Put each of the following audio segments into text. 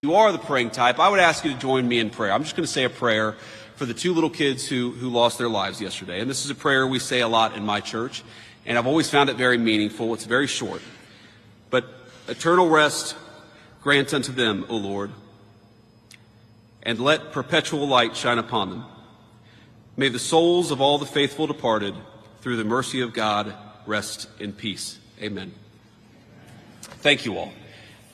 you are the praying type, I would ask you to join me in prayer. I'm just going to say a prayer for the two little kids who lost their lives yesterday. And this is a prayer we say a lot in my church, and I've always found it very meaningful. It's very short. But eternal rest grant unto them, O Lord, and let perpetual light shine upon them. May the souls of all the faithful departed, through the mercy of God, rest in peace. Amen. Thank you all.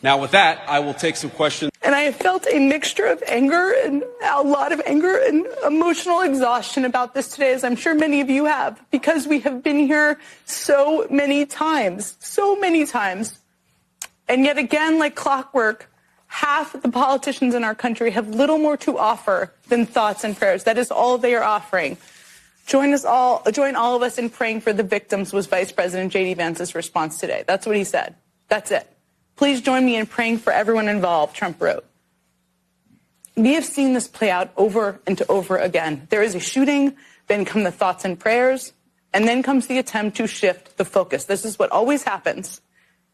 Now, with that, I will take some questions. And I have felt a mixture of anger and a lot of anger and emotional exhaustion about this today, as I'm sure many of you have, because we have been here so many times. And yet again, like clockwork, half of the politicians in our country have little more to offer than thoughts and prayers. That is all they are offering. Join all of us in praying for the victims, was Vice President J.D. Vance's response today. That's what he said. That's it. Please join me in praying for everyone involved, Trump wrote. We have seen this play out over and over again. There is a shooting, then come the thoughts and prayers, and then comes the attempt to shift the focus. This is what always happens.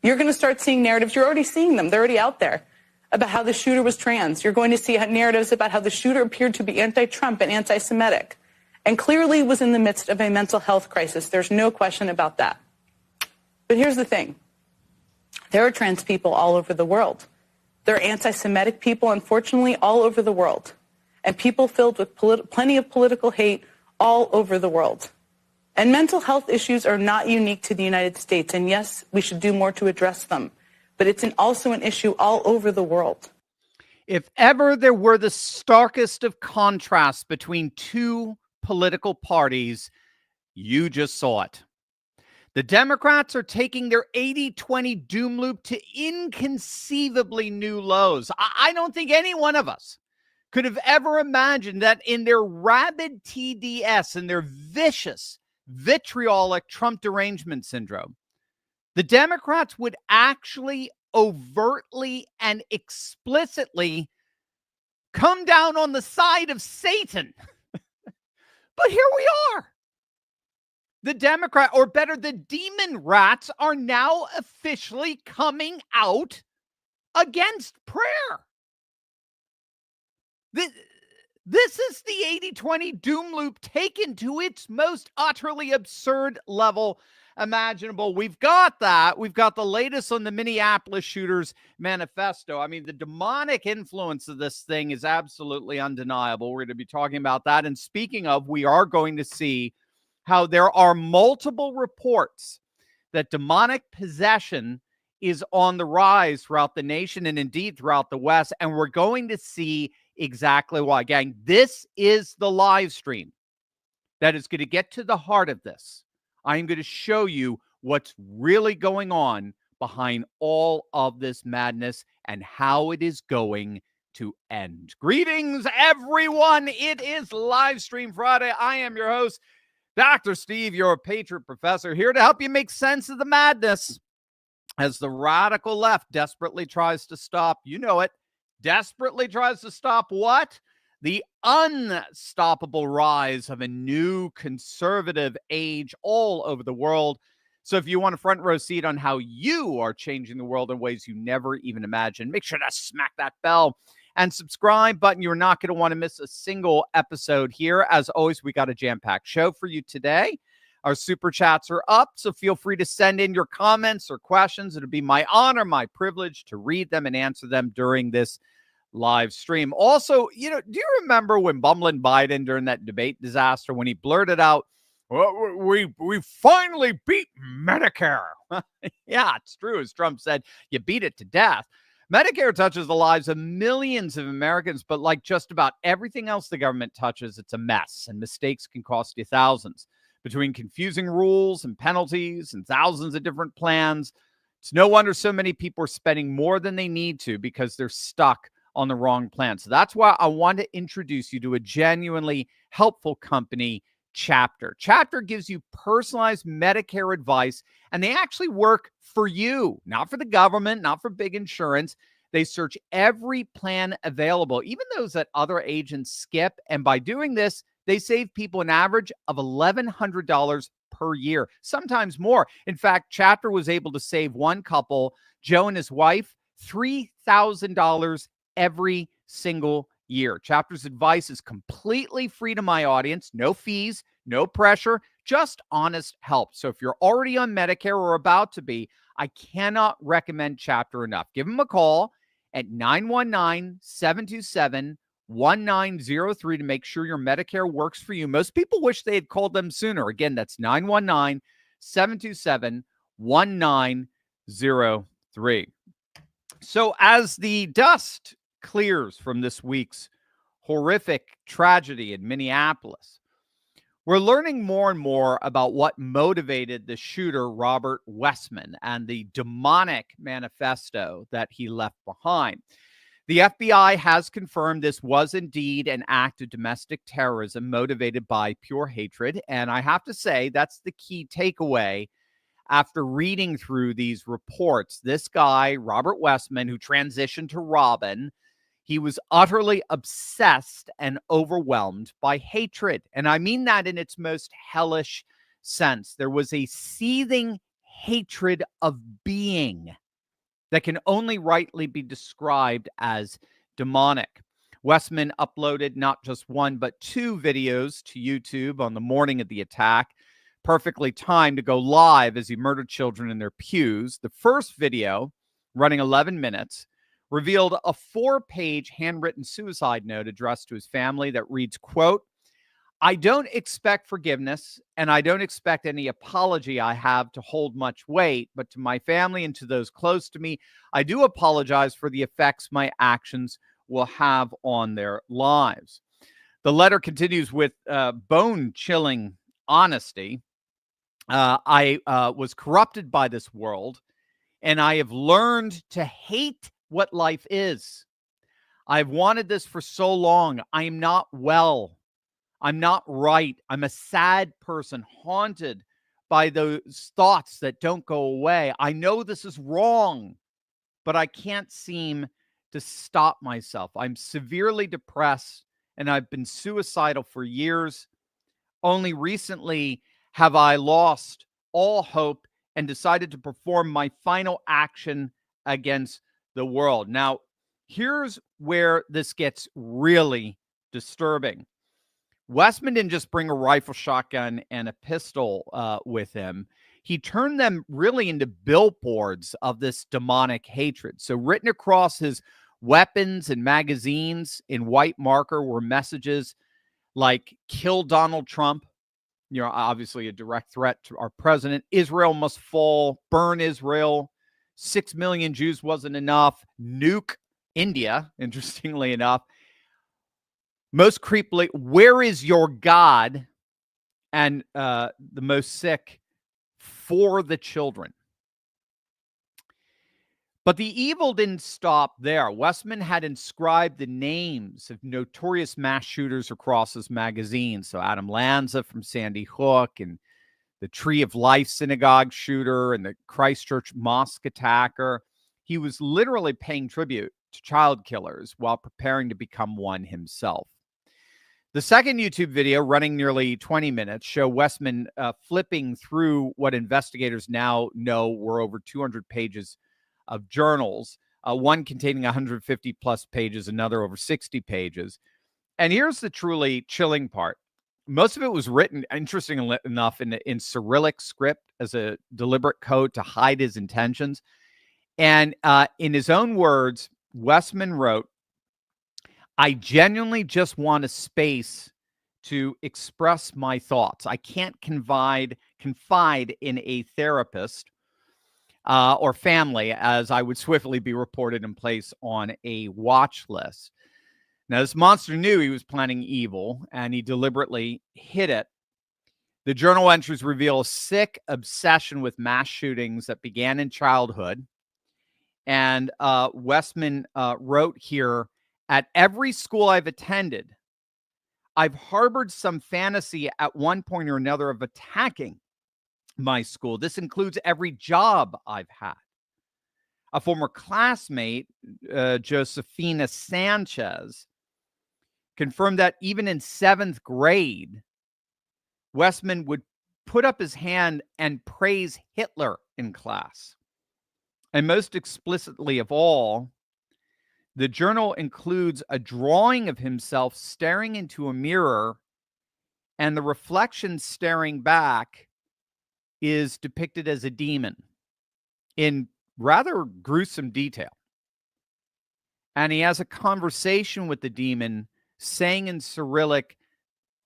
You're going to start seeing narratives. You're already seeing them. They're already out there about how the shooter was trans. You're going to see narratives about how the shooter appeared to be anti-Trump and anti-Semitic, and clearly was in the midst of a mental health crisis. There's no question about that. But here's the thing. There are trans people all over the world. There are anti-Semitic people, unfortunately, all over the world. And people filled with plenty of political hate all over the world. And mental health issues are not unique to the United States. And yes, we should do more to address them. But it's also an issue all over the world. If ever there were the starkest of contrasts between two political parties, you just saw it. The Democrats are taking their 80-20 doom loop to inconceivably new lows. I don't think any one of us could have ever imagined that in their rabid TDS and their vicious, vitriolic Trump derangement syndrome, the Democrats would actually overtly and explicitly come down on the side of Satan. But here we are. The Democrat, or better, the demon rats, are now officially coming out against prayer. This is the 80-20 doom loop taken to its most utterly absurd level imaginable. We've got that. We've got the latest on the Minneapolis shooters manifesto. I mean, the demonic influence of this thing is absolutely undeniable. We're going to be talking about that. And speaking of, we are going to see how there are multiple reports that demonic possession is on the rise throughout the nation and indeed throughout the West. And we're going to see exactly why. Gang, this is the live stream that is going to get to the heart of this. I am going to show you what's really going on behind all of this madness and how it is going to end. Greetings, everyone. It is Live Stream Friday. I am your host, Dr. Steve, your Patriot Professor, here to help you make sense of the madness as the radical left desperately tries to stop, you know it, desperately tries to stop what? The unstoppable rise of a new conservative age all over the world. So if you want a front row seat on how you are changing the world in ways you never even imagined, make sure to smack that bell and subscribe button. You're not going to want to miss a single episode here. As always, we got a jam-packed show for you today. Our super chats are up, so feel free to send in your comments or questions. It'll be my honor, my privilege to read them and answer them during this live stream. Also, do you remember when bumbling Biden during that debate disaster, when he blurted out, well, we finally beat Medicare? Yeah, it's true. As Trump said, you beat it to death. Medicare touches the lives of millions of Americans, but like just about everything else the government touches, it's a mess, and mistakes can cost you thousands. Between confusing rules and penalties and thousands of different plans, it's no wonder so many people are spending more than they need to because they're stuck on the wrong plan. So that's why I want to introduce you to a genuinely helpful company, Chapter. Chapter gives you personalized Medicare advice, and they actually work for you, not for the government, not for big insurance. They search every plan available, even those that other agents skip. And by doing this, they save people an average of $1,100 per year, sometimes more. In fact, Chapter was able to save one couple, Joe and his wife, $3,000 every single year. Chapter's advice is completely free to my audience, no fees, no pressure, just honest help. So if you're already on Medicare or about to be, I cannot recommend Chapter enough. Give them a call at 919-727-1903 to make sure your Medicare works for you. Most people wish they had called them sooner. Again, that's 919-727-1903. So as the dust clears from this week's horrific tragedy in Minneapolis, we're learning more and more about what motivated the shooter, Robert Westman, and the demonic manifesto that he left behind. The FBI has confirmed this was indeed an act of domestic terrorism motivated by pure hatred. And I have to say, that's the key takeaway after reading through these reports. This guy, Robert Westman, who transitioned to Robin, he was utterly obsessed and overwhelmed by hatred. And I mean that in its most hellish sense. There was a seething hatred of being that can only rightly be described as demonic. Westman uploaded not just one, but two videos to YouTube on the morning of the attack, perfectly timed to go live as he murdered children in their pews. The first video, running 11 minutes, revealed a 4-page handwritten suicide note addressed to his family that reads, quote, "I don't expect forgiveness, and I don't expect any apology I have to hold much weight, but to my family and to those close to me, I do apologize for the effects my actions will have on their lives." The letter continues with bone-chilling honesty. I was corrupted by this world, and I have learned to hate what life is. I've wanted this for so long. I am not well. I'm not right. I'm a sad person, haunted by those thoughts that don't go away. I know this is wrong, but I can't seem to stop myself. I'm severely depressed, and I've been suicidal for years. Only recently have I lost all hope and decided to perform my final action against the world. Now, here's where this gets really disturbing. Westman didn't just bring a rifle, shotgun, and a pistol with him. He turned them really into billboards of this demonic hatred. So written across his weapons and magazines in white marker were messages like "Kill Donald Trump," obviously a direct threat to our president. "Israel must fall," "Burn Israel," 6 million Jews wasn't enough, "Nuke India," interestingly enough. Most creepily, "Where is your God?" And the most sick, "For the children." But the evil didn't stop there. Westman had inscribed the names of notorious mass shooters across his magazine. So Adam Lanza from Sandy Hook, and the Tree of Life synagogue shooter, and the Christchurch mosque attacker. He was literally paying tribute to child killers while preparing to become one himself. The second YouTube video, running nearly 20 minutes, show Westman flipping through what investigators now know were over 200 pages of journals, one containing 150 plus pages, another over 60 pages. And here's the truly chilling part. Most of it was written, interestingly enough, in Cyrillic script as a deliberate code to hide his intentions. And in his own words, Westman wrote, "I genuinely just want a space to express my thoughts. I can't confide in a therapist or family, as I would swiftly be reported and placed on a watch list." Now, this monster knew he was planning evil, and he deliberately hid it. The journal entries reveal a sick obsession with mass shootings that began in childhood. And Westman wrote here, "At every school I've attended, I've harbored some fantasy at one point or another of attacking my school. This includes every job I've had." A former classmate, Josefina Sanchez, confirmed that even in 7th grade, Westman would put up his hand and praise Hitler in class. And most explicitly of all, The journal includes a drawing of himself staring into a mirror, and the reflection staring back is depicted as a demon in rather gruesome detail. And he has a conversation with the demon, saying in Cyrillic,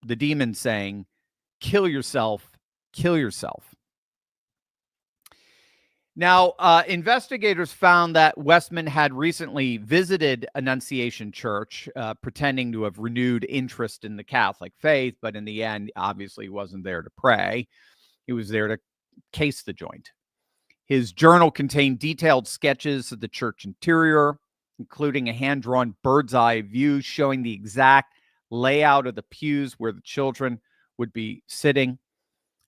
the demon saying, "Kill yourself, kill yourself." Now, investigators found that Westman had recently visited Annunciation Church, pretending to have renewed interest in the Catholic faith, but in the end, obviously, he wasn't there to pray. He was there to case the joint. His journal contained detailed sketches of the church interior, including a hand-drawn bird's eye view showing the exact layout of the pews where the children would be sitting.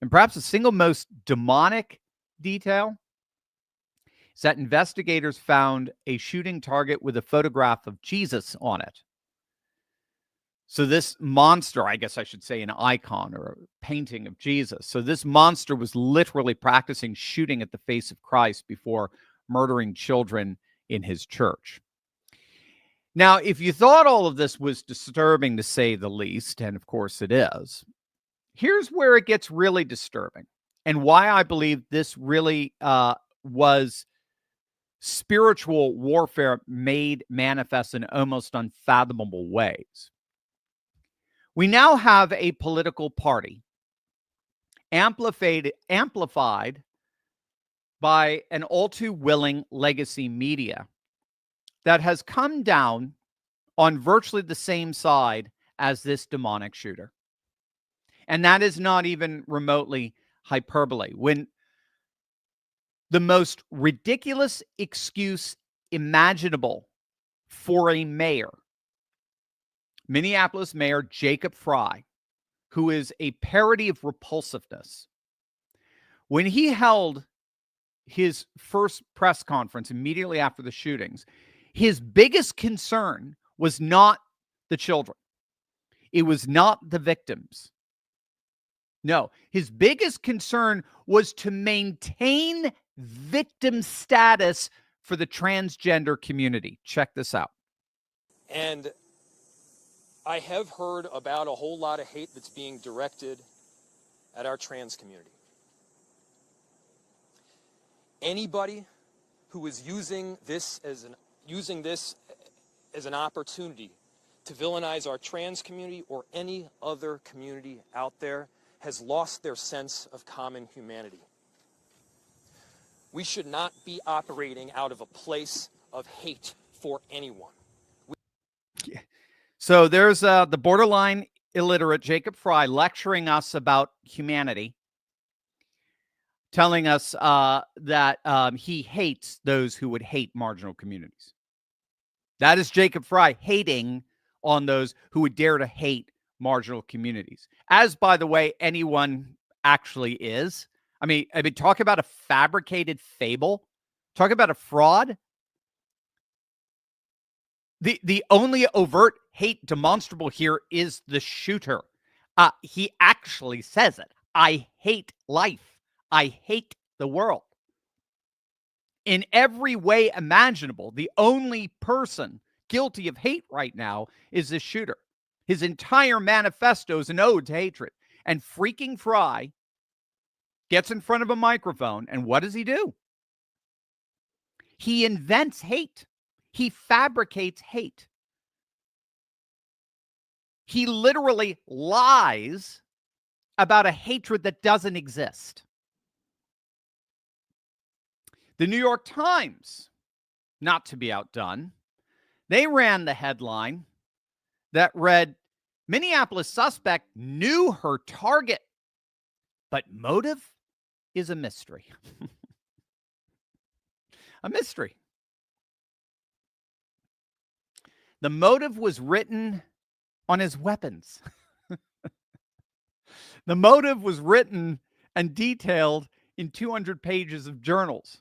And perhaps the single most demonic detail is that investigators found a shooting target with a photograph of Jesus on it. So this monster, I guess I should say an icon or a painting of Jesus. So this monster was literally practicing shooting at the face of Christ before murdering children in his church. Now, if you thought all of this was disturbing to say the least, and of course it is, here's where it gets really disturbing and why I believe this really was spiritual warfare made manifest in almost unfathomable ways. We now have a political party amplified by an all too willing legacy media that has come down on virtually the same side as this demonic shooter. And that is not even remotely hyperbole. When the most ridiculous excuse imaginable for a mayor, Minneapolis Mayor Jacob Frey, who is a parody of repulsiveness, when he held his first press conference immediately after the shootings, his biggest concern was not the children. It was not the victims. No, his biggest concern was to maintain victim status for the transgender community. Check this out. And I have heard about a whole lot of hate that's being directed at our trans community. Anybody who is using this as an opportunity to villainize our trans community or any other community out there has lost their sense of common humanity. We should not be operating out of a place of hate for anyone. So there's the borderline illiterate Jacob Frey lecturing us about humanity, telling us that he hates those who would hate marginal communities. That is Jacob Frey hating on those who would dare to hate marginal communities. As, by the way, anyone actually is. I mean, talk about a fabricated fable. Talk about a fraud. The only overt hate demonstrable here is the shooter. He actually says it. I hate life. I hate the world. In every way imaginable, the only person guilty of hate right now is this shooter. His entire manifesto is an ode to hatred. And freaking Frey gets in front of a microphone, and what does he do? He invents hate. He fabricates hate. He literally lies about a hatred that doesn't exist. The New York Times, not to be outdone, they ran the headline that read, Minneapolis suspect knew her target, but motive is a mystery. A mystery. The motive was written on his weapons. The motive was written and detailed in 200 pages of journals.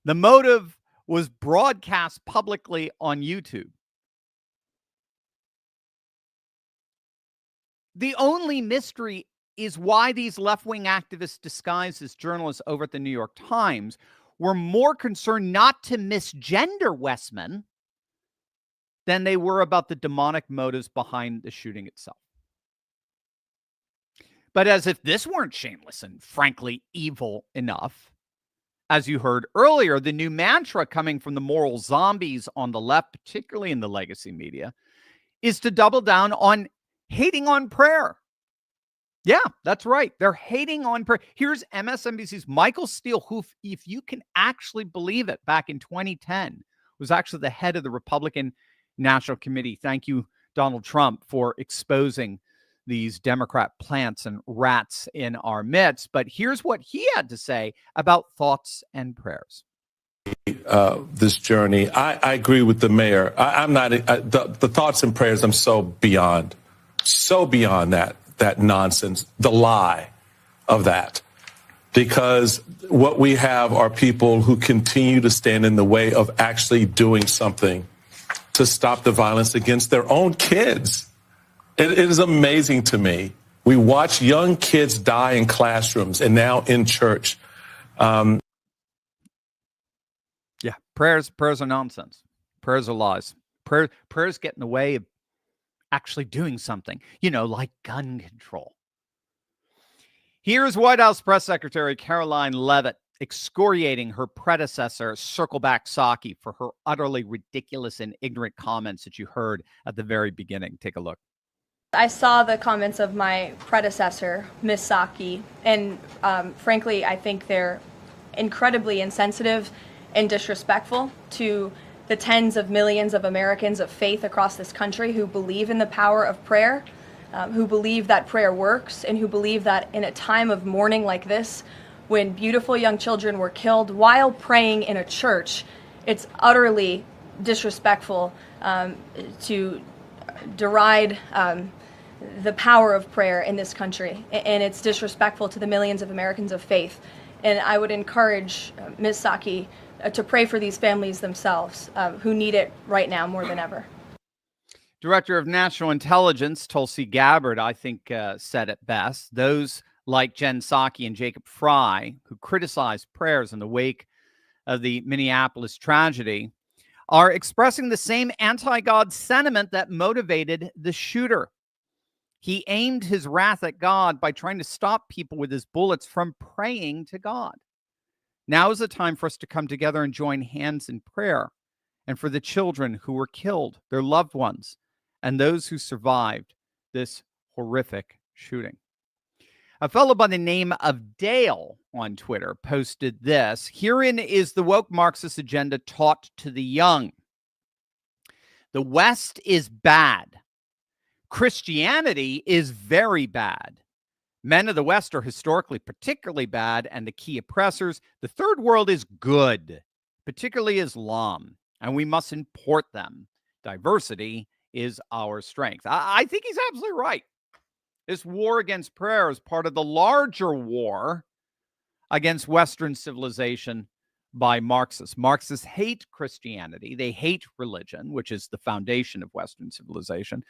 The motive was broadcast publicly on YouTube. The only mystery is why these left-wing activists disguised as journalists over at the New York Times were more concerned not to misgender Westman, than they were about the demonic motives behind the shooting itself. But as if this weren't shameless and frankly evil enough, as you heard earlier, the new mantra coming from the moral zombies on the left, particularly in the legacy media, is to double down on hating on prayer. Yeah, that's right. They're hating on prayer. Here's MSNBC's Michael Steele, who, if you can actually believe it, back in 2010, was actually the head of the Republican National Committee. Thank you, Donald Trump, for exposing these Democrat plants and rats in our midst. But here's what he had to say about thoughts and prayers. This journey, I agree with the mayor. I'm not the thoughts and prayers. I'm so beyond that nonsense, the lie of that, because what we have are people who continue to stand in the way of actually doing something to stop the violence against their own kids. It is amazing to me. We watch young kids die in classrooms and now in church. Yeah, prayers are nonsense. Prayers are lies. Prayers get in the way of actually doing something, like gun control. Here's White House Press Secretary Caroline Leavitt excoriating her predecessor, Circleback Psaki, for her utterly ridiculous and ignorant comments that you heard at the very beginning. Take a look. I saw the comments of my predecessor, Ms. Psaki, and frankly, I think they're incredibly insensitive and disrespectful to the tens of millions of Americans of faith across this country who believe in the power of prayer, who believe that prayer works, and who believe that in a time of mourning like this, when beautiful young children were killed while praying in a church, it's utterly disrespectful to deride the power of prayer in this country, and it's disrespectful to the millions of Americans of faith. And I would encourage Ms. Psaki to pray for these families themselves who need it right now more than ever. Director of National Intelligence, Tulsi Gabbard, I think said it best. Those like Jen Psaki and Jacob Fry, who criticized prayers in the wake of the Minneapolis tragedy, are expressing the same anti-God sentiment that motivated the shooter. He aimed his wrath at God by trying to stop people with his bullets from praying to God. Now is the time for us to come together and join hands in prayer, and for the children who were killed, their loved ones, and those who survived this horrific shooting. A fellow by the name of Dale on Twitter posted this: "Herein is the woke Marxist agenda taught to the young. The West is bad. Christianity is very bad. Men of the West are historically particularly bad and the key oppressors. The third world is good, particularly Islam, and we must import them. Diversity is our strength." I think he's absolutely right. This war against prayer is part of the larger war against Western civilization by Marxists. Marxists hate Christianity. They hate religion, which is the foundation of Western civilization.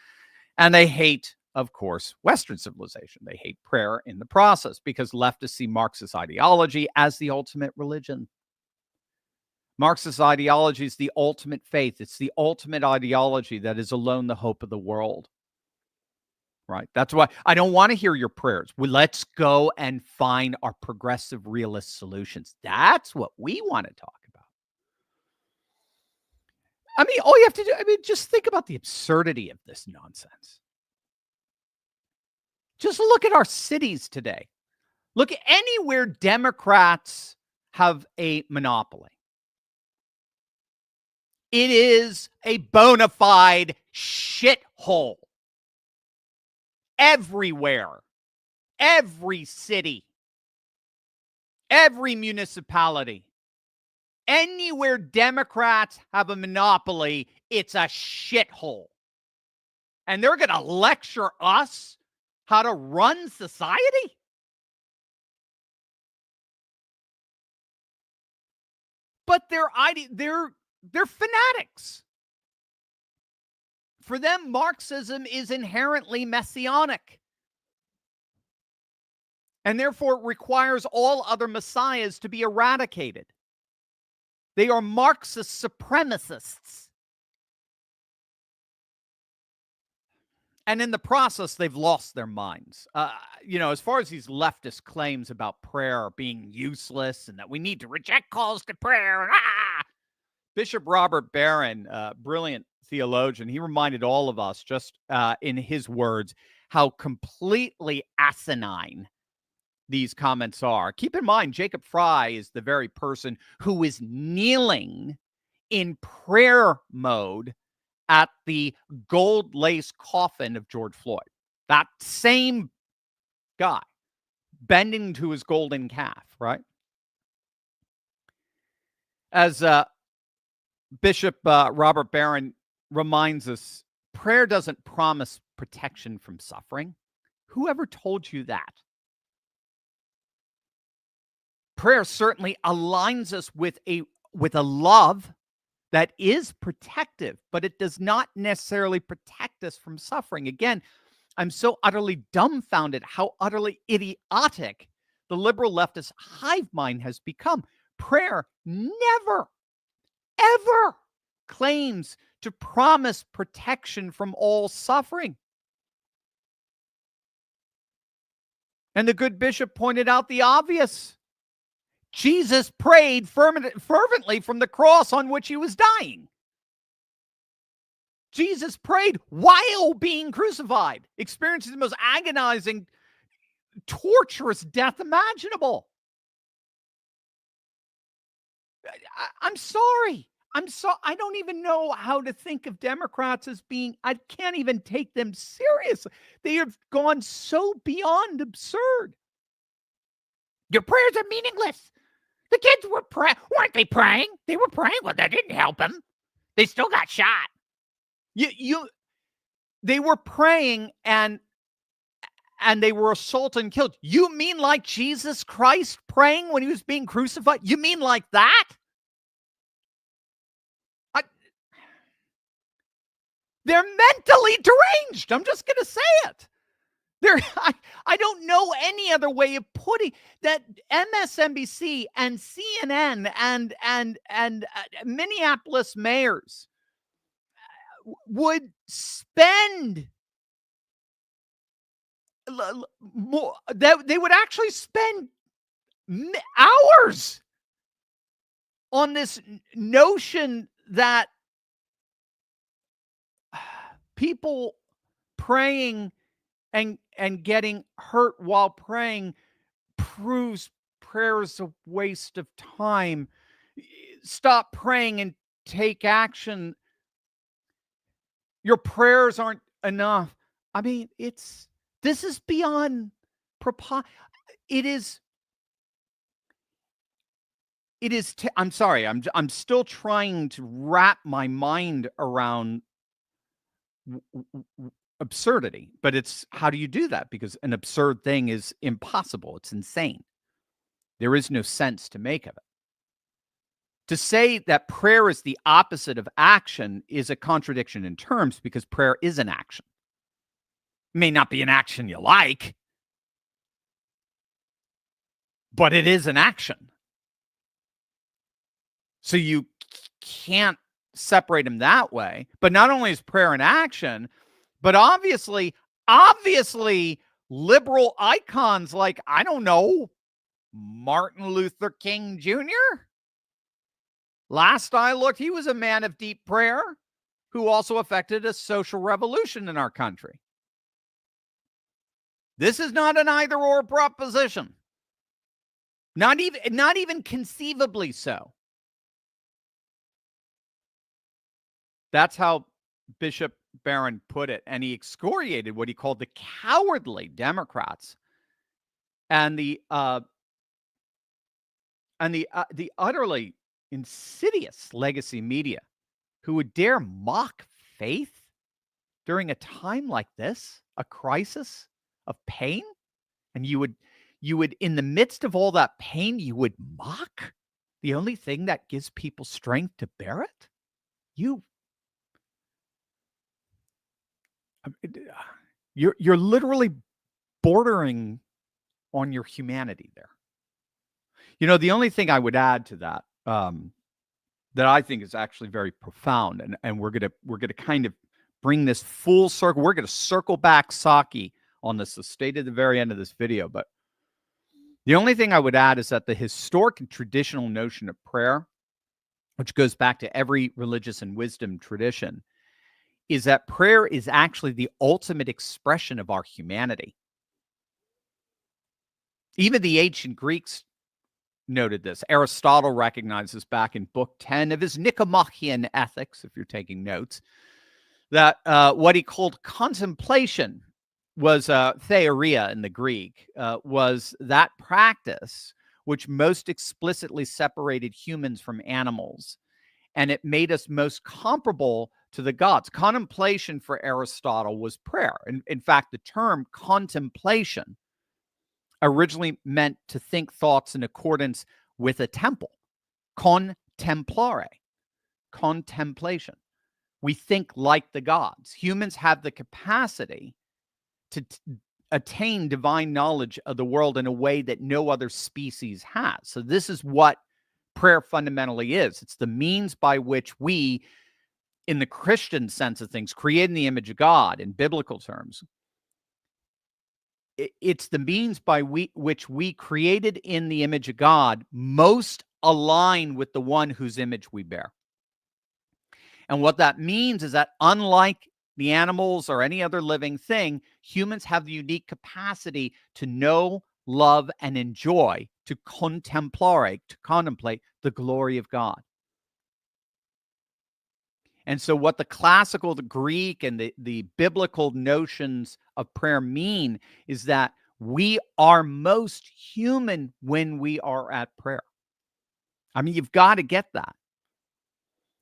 And they hate, of course, Western civilization. They hate prayer in the process because leftists see Marxist ideology as the ultimate religion. Marxist ideology is the ultimate faith. It's the ultimate ideology that is alone the hope of the world. Right? That's why I don't want to hear your prayers. Let's go and find our progressive realist solutions. That's what we want to talk about. I mean, all you have to do, just think about the absurdity of this nonsense. Just look at our cities today. Look at anywhere Democrats have a monopoly. It is a bona fide shithole. Everywhere. Every city. Every municipality. Anywhere Democrats have a monopoly, it's a shithole. And they're going to lecture us how to run society? But they're fanatics. For them, Marxism is inherently messianic. And therefore, it requires all other messiahs to be eradicated. They are Marxist supremacists. And in the process, they've lost their minds. As far as these leftist claims about prayer being useless and that we need to reject calls to prayer. Bishop Robert Barron, brilliant theologian, he reminded all of us, just in his words, how completely asinine these comments are. Keep in mind, Jacob Fry is the very person who is kneeling in prayer mode at the gold lace coffin of George Floyd. That same guy bending to his golden calf, right? As Bishop Robert Barron reminds us, prayer doesn't promise protection from suffering. Whoever told you that? Prayer certainly aligns us with a love that is protective, but it does not necessarily protect us from suffering. Again, I'm so utterly dumbfounded how utterly idiotic the liberal leftist hive mind has become. Prayer never, ever claims to promise protection from all suffering. And the good bishop pointed out the obvious. Jesus prayed fervently from the cross on which he was dying. Jesus prayed while being crucified, experiencing the most agonizing, torturous death imaginable. I'm sorry. I don't even know how to think of Democrats as being, I can't even take them seriously. They have gone so beyond absurd. Your prayers are meaningless. The kids were weren't they praying? They were praying. Well, that didn't help them. They still got shot. They were praying and they were assaulted and killed. You mean like Jesus Christ praying when he was being crucified? You mean like that? They're mentally deranged. I'm just going to say it. I don't know any other way of putting that. MSNBC and CNN and Minneapolis mayors would spend more. They would actually spend hours on this notion that people praying and getting hurt while praying proves prayer is a waste of time. Stop praying and take action. Your prayers aren't enough. I mean, this is beyond I'm sorry. I'm still trying to wrap my mind around absurdity, but it's how do you do that? Because an absurd thing is impossible. It's insane. There is no sense to make of it. To say that prayer is the opposite of action is a contradiction in terms, because prayer is an action. It may not be an action you like, but it is an action. So you can't separate them that way. But not only is prayer an action, but obviously, liberal icons like, I don't know, Martin Luther King Jr. Last I looked, he was a man of deep prayer who also effected a social revolution in our country. This is not an either-or proposition. Not even conceivably so. That's how Bishop Barron put it, and he excoriated what he called the cowardly Democrats and the utterly insidious legacy media who would dare mock faith during a time like this, a crisis of pain, and you would in the midst of all that pain, you would mock the only thing that gives people strength to bear it. You're literally bordering on your humanity there. The only thing I would add to that, that I think is actually very profound, and we're gonna kind of bring this full circle. We're going to circle back Psaki on this. So stay to the very end of this video. But the only thing I would add is that the historic and traditional notion of prayer, which goes back to every religious and wisdom tradition, is that prayer is actually the ultimate expression of our humanity. Even the ancient Greeks noted this. Aristotle recognizes back in Book 10 of his Nicomachean Ethics, if you're taking notes, that what he called contemplation was theoria in the Greek, was that practice which most explicitly separated humans from animals, and it made us most comparable to the gods. Contemplation for Aristotle was prayer. In fact, the term contemplation originally meant to think thoughts in accordance with a temple. Contemplare, contemplation. We think like the gods. Humans have the capacity to attain divine knowledge of the world in a way that no other species has. So this is what prayer fundamentally is. It's the means by which we, in the Christian sense of things, created in the image of God in biblical terms, it's the means by which we, created in the image of God, most align with the one whose image we bear. And what that means is that unlike the animals or any other living thing, humans have the unique capacity to know, love, and enjoy, to contemplate the glory of God. And so what the classical, the Greek, and the biblical notions of prayer mean is that we are most human when we are at prayer. I mean, you've got to get that.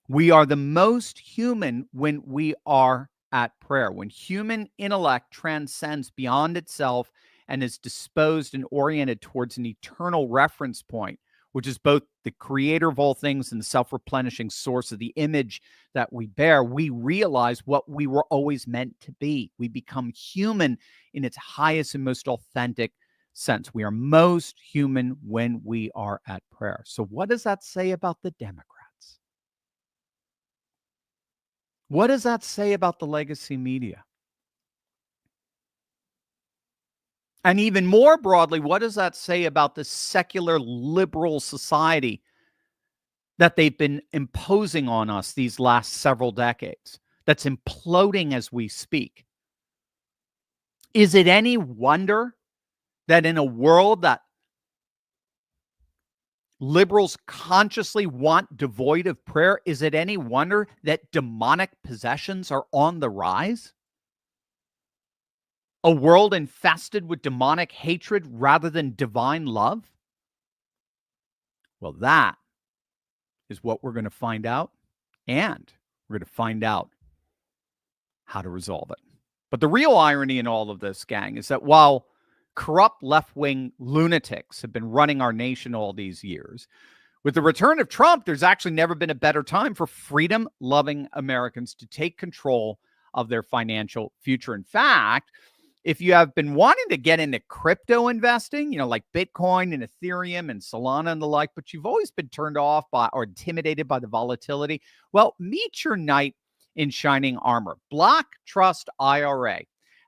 We are the most human when we are at prayer, when human intellect transcends beyond itself and is disposed and oriented towards an eternal reference point, which is both the creator of all things and the self-replenishing source of the image that we bear. We realize what we were always meant to be. We become human in its highest and most authentic sense. We are most human when we are at prayer. So what does that say about the Democrats? What does that say about the legacy media? And even more broadly, what does that say about the secular liberal society that they've been imposing on us these last several decades, that's imploding as we speak? Is it any wonder that in a world that liberals consciously want devoid of prayer, is it any wonder that demonic possessions are on the rise? A world infested with demonic hatred rather than divine love? Well, that is what we're going to find out, and we're going to find out how to resolve it. But the real irony in all of this, gang, is that while corrupt left-wing lunatics have been running our nation all these years, with the return of Trump, there's actually never been a better time for freedom-loving Americans to take control of their financial future. In fact, if you have been wanting to get into crypto investing, like Bitcoin and Ethereum and Solana and the like, but you've always been turned off by or intimidated by the volatility, well, meet your knight in shining armor. Block Trust IRA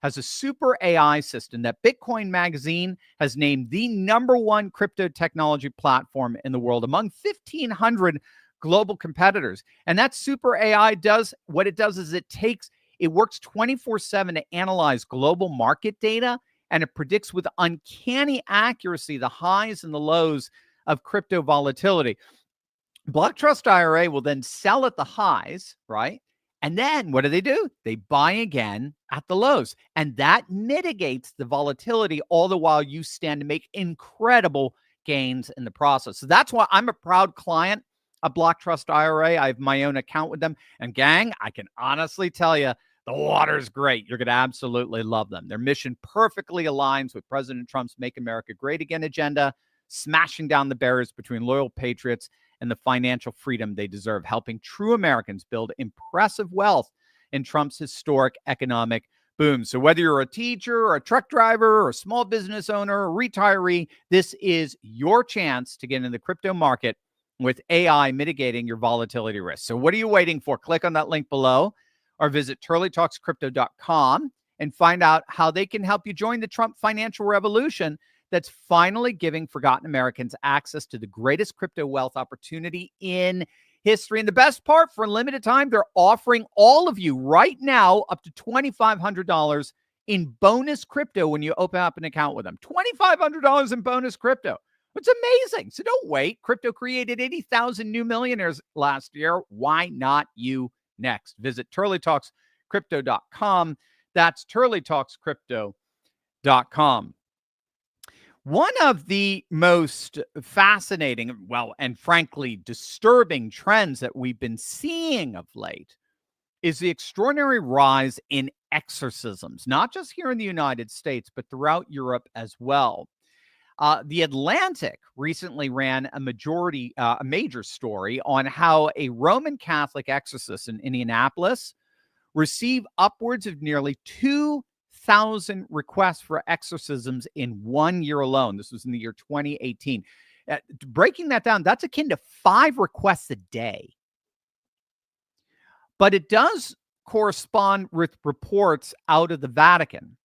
has a super AI system that Bitcoin Magazine has named the #1 crypto technology platform in the world among 1,500 global competitors. And that super AI does what it does is it works 24/7 to analyze global market data, and it predicts with uncanny accuracy the highs and the lows of crypto volatility. Block Trust IRA will then sell at the highs, right? And then what do? They buy again at the lows. And that mitigates the volatility, all the while you stand to make incredible gains in the process. So that's why I'm a proud client of Block Trust IRA. I have my own account with them. And gang, I can honestly tell you, the water's great. You're going to absolutely love them. Their mission perfectly aligns with President Trump's Make America Great Again agenda, smashing down the barriers between loyal patriots and the financial freedom they deserve, helping true Americans build impressive wealth in Trump's historic economic boom. So whether you're a teacher or a truck driver or a small business owner or retiree, this is your chance to get into the crypto market with AI mitigating your volatility risk. So what are you waiting for? Click on that link below. or visit turleytalkscrypto.com and find out how they can help you join the Trump financial revolution that's finally giving forgotten Americans access to the greatest crypto wealth opportunity in history. And the best part, for a limited time, they're offering all of you right now up to $2,500 in bonus crypto when you open up an account with them. $2,500 in bonus crypto. It's amazing. So don't wait. Crypto created 80,000 new millionaires last year. Why not you next? Visit turleytalkscrypto.com. That's turleytalkscrypto.com. One of the most fascinating, well, and frankly disturbing trends that we've been seeing of late is the extraordinary rise in exorcisms, not just here in the United States, but throughout Europe as well. The Atlantic recently ran a major story on how a Roman Catholic exorcist in Indianapolis received upwards of nearly 2,000 requests for exorcisms in 1 year alone. This was in the year 2018. Breaking that down, that's akin to 5 requests a day. But it does correspond with reports out of the Vatican,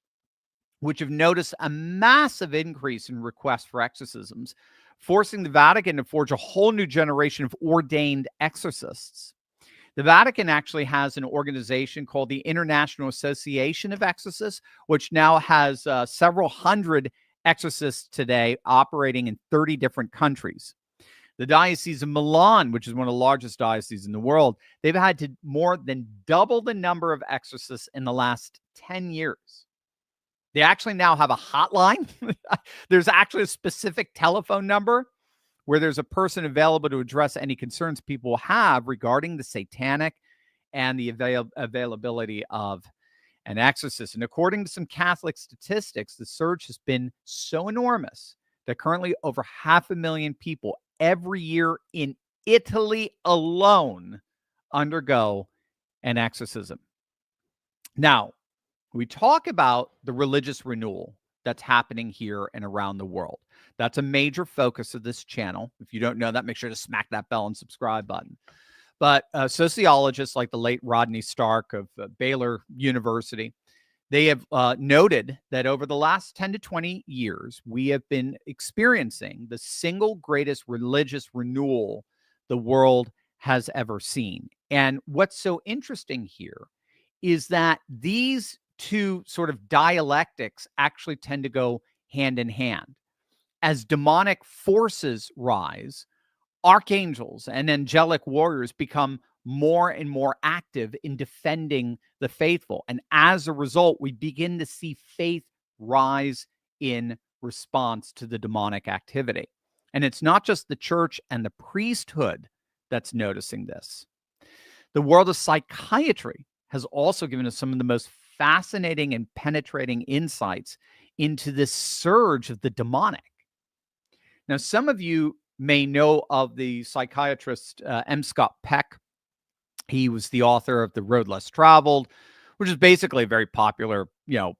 which have noticed a massive increase in requests for exorcisms, forcing the Vatican to forge a whole new generation of ordained exorcists. The Vatican actually has an organization called the International Association of Exorcists, which now has several hundred exorcists today operating in 30 different countries. The Diocese of Milan, which is one of the largest dioceses in the world, they've had to more than double the number of exorcists in the last 10 years. They actually now have a hotline. There's actually a specific telephone number where there's a person available to address any concerns people have regarding the satanic and the availability of an exorcist. And according to some Catholic statistics, the surge has been so enormous that currently over 500,000 people every year in Italy alone undergo an exorcism. Now, we talk about the religious renewal that's happening here and around the world. That's a major focus of this channel. If you don't know that, make sure to smack that bell and subscribe button. But sociologists like the late Rodney Stark of Baylor University, they have noted that over the last 10 to 20 years, we have been experiencing the single greatest religious renewal the world has ever seen. And what's so interesting here is that these two sort of dialectics actually tend to go hand in hand. As demonic forces rise, archangels and angelic warriors become more and more active in defending the faithful. And as a result, we begin to see faith rise in response to the demonic activity. And it's not just the church and the priesthood that's noticing this. The world of psychiatry has also given us some of the most fascinating and penetrating insights into this surge of the demonic. Now, some of you may know of the psychiatrist M. Scott Peck. He was the author of The Road Less Traveled, which is basically a very popular,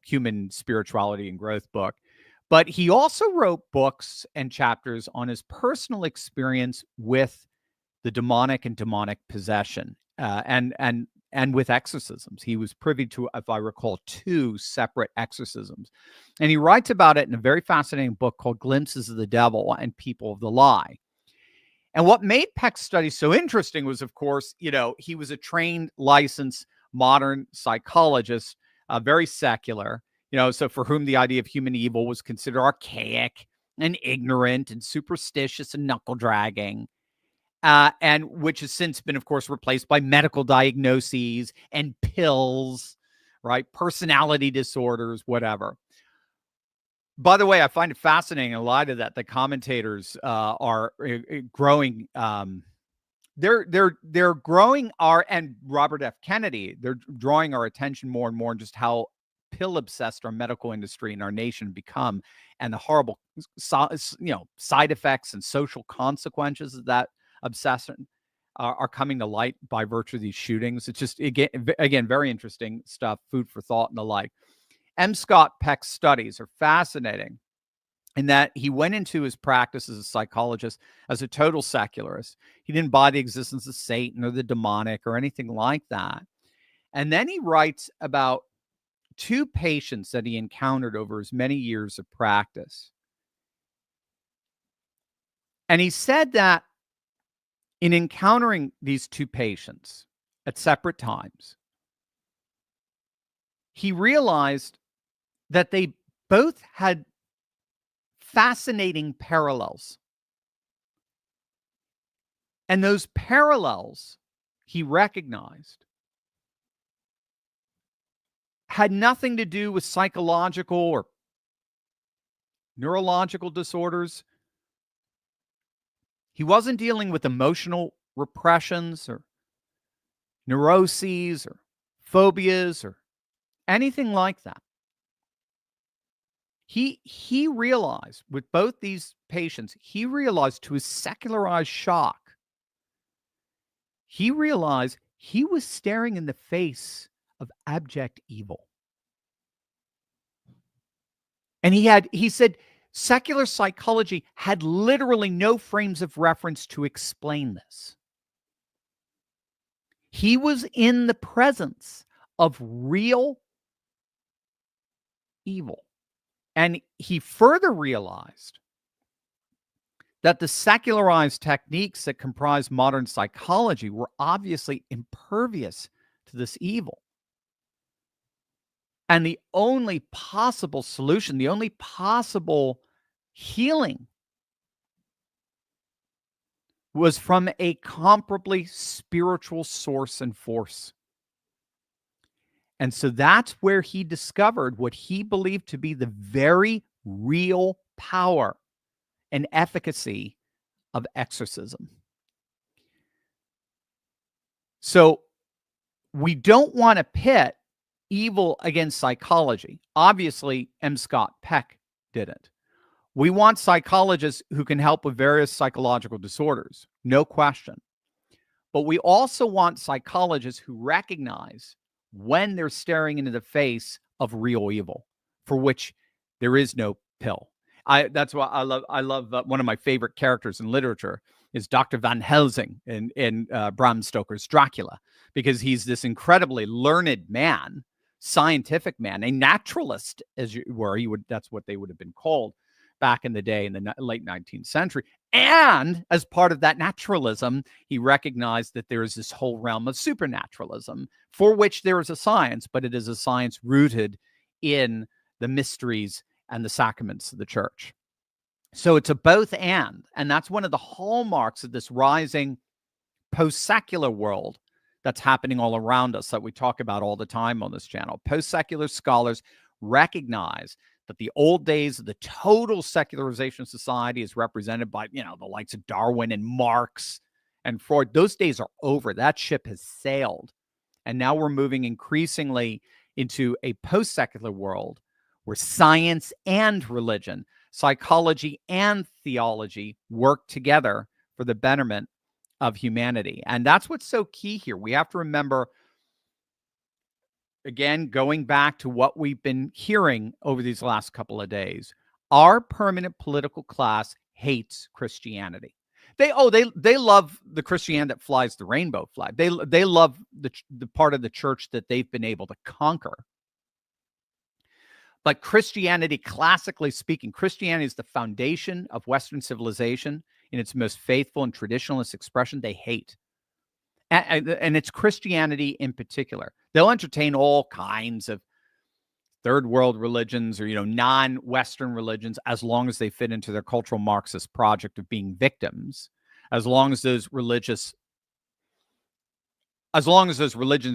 human spirituality and growth book. But he also wrote books and chapters on his personal experience with the demonic and demonic possession, and with exorcisms. He was privy to, if I recall, 2 separate exorcisms. And he writes about it in a very fascinating book called Glimpses of the Devil and People of the Lie. And what made Peck's study so interesting was, of course, he was a trained, licensed, modern psychologist, very secular, so for whom the idea of human evil was considered archaic and ignorant and superstitious and knuckle dragging. And which has since been, of course, replaced by medical diagnoses and pills, right? Personality disorders, whatever. By the way, I find it fascinating in light of that, the commentators are growing. They're growing and Robert F. Kennedy, they're drawing our attention more and more on just how pill obsessed our medical industry and our nation become, and the horrible, side effects and social consequences of that obsession are coming to light by virtue of these shootings. It's just, again, very interesting stuff, food for thought and the like. M. Scott Peck's studies are fascinating in that he went into his practice as a psychologist as a total secularist. He didn't buy the existence of Satan or the demonic or anything like that. And then he writes about two patients that he encountered over his many years of practice. And he said that in encountering these two patients at separate times, he realized that they both had fascinating parallels. And those parallels, he recognized, had nothing to do with psychological or neurological disorders. He wasn't dealing with emotional repressions or neuroses or phobias or anything like that. He realized with both these patients, he realized to his secularized shock, he realized he was staring in the face of abject evil. And he said secular psychology had literally no frames of reference to explain this. He was in the presence of real evil. And he further realized that the secularized techniques that comprise modern psychology were obviously impervious to this evil. And the only possible solution, the only possible healing was from a comparably spiritual source and force. And so that's where he discovered what he believed to be the very real power and efficacy of exorcism. So we don't want to pit evil against psychology. Obviously, M. Scott Peck didn't. We want psychologists who can help with various psychological disorders, no question. But we also want psychologists who recognize when they're staring into the face of real evil, for which there is no pill. That's why I love one of my favorite characters in literature is Dr. Van Helsing in Bram Stoker's Dracula, because he's this incredibly learned man, scientific man, a naturalist, as you were. That's what they would have been called back in the day in the late 19th century. And as part of that naturalism, he recognized that there is this whole realm of supernaturalism for which there is a science, but it is a science rooted in the mysteries and the sacraments of the church. So it's a both and that's one of the hallmarks of this rising post-secular world that's happening all around us that we talk about all the time on this channel. Post-secular scholars recognize that the old days of the total secularization of society is represented by, the likes of Darwin and Marx and Freud. Those days are over. That ship has sailed. And now we're moving increasingly into a post-secular world where science and religion, psychology and theology work together for the betterment of humanity. And that's what's so key here. We have to remember, again, going back to what we've been hearing over these last couple of days, our permanent political class hates Christianity. They love the Christianity that flies the rainbow flag. They love the part of the church that they've been able to conquer. But Christianity, classically speaking, Christianity is the foundation of Western civilization in its most faithful and traditionalist expression. They hate. And it's Christianity in particular. They'll entertain all kinds of third world religions or, non-Western religions, as long as they fit into their cultural Marxist project of being victims, as long as those religions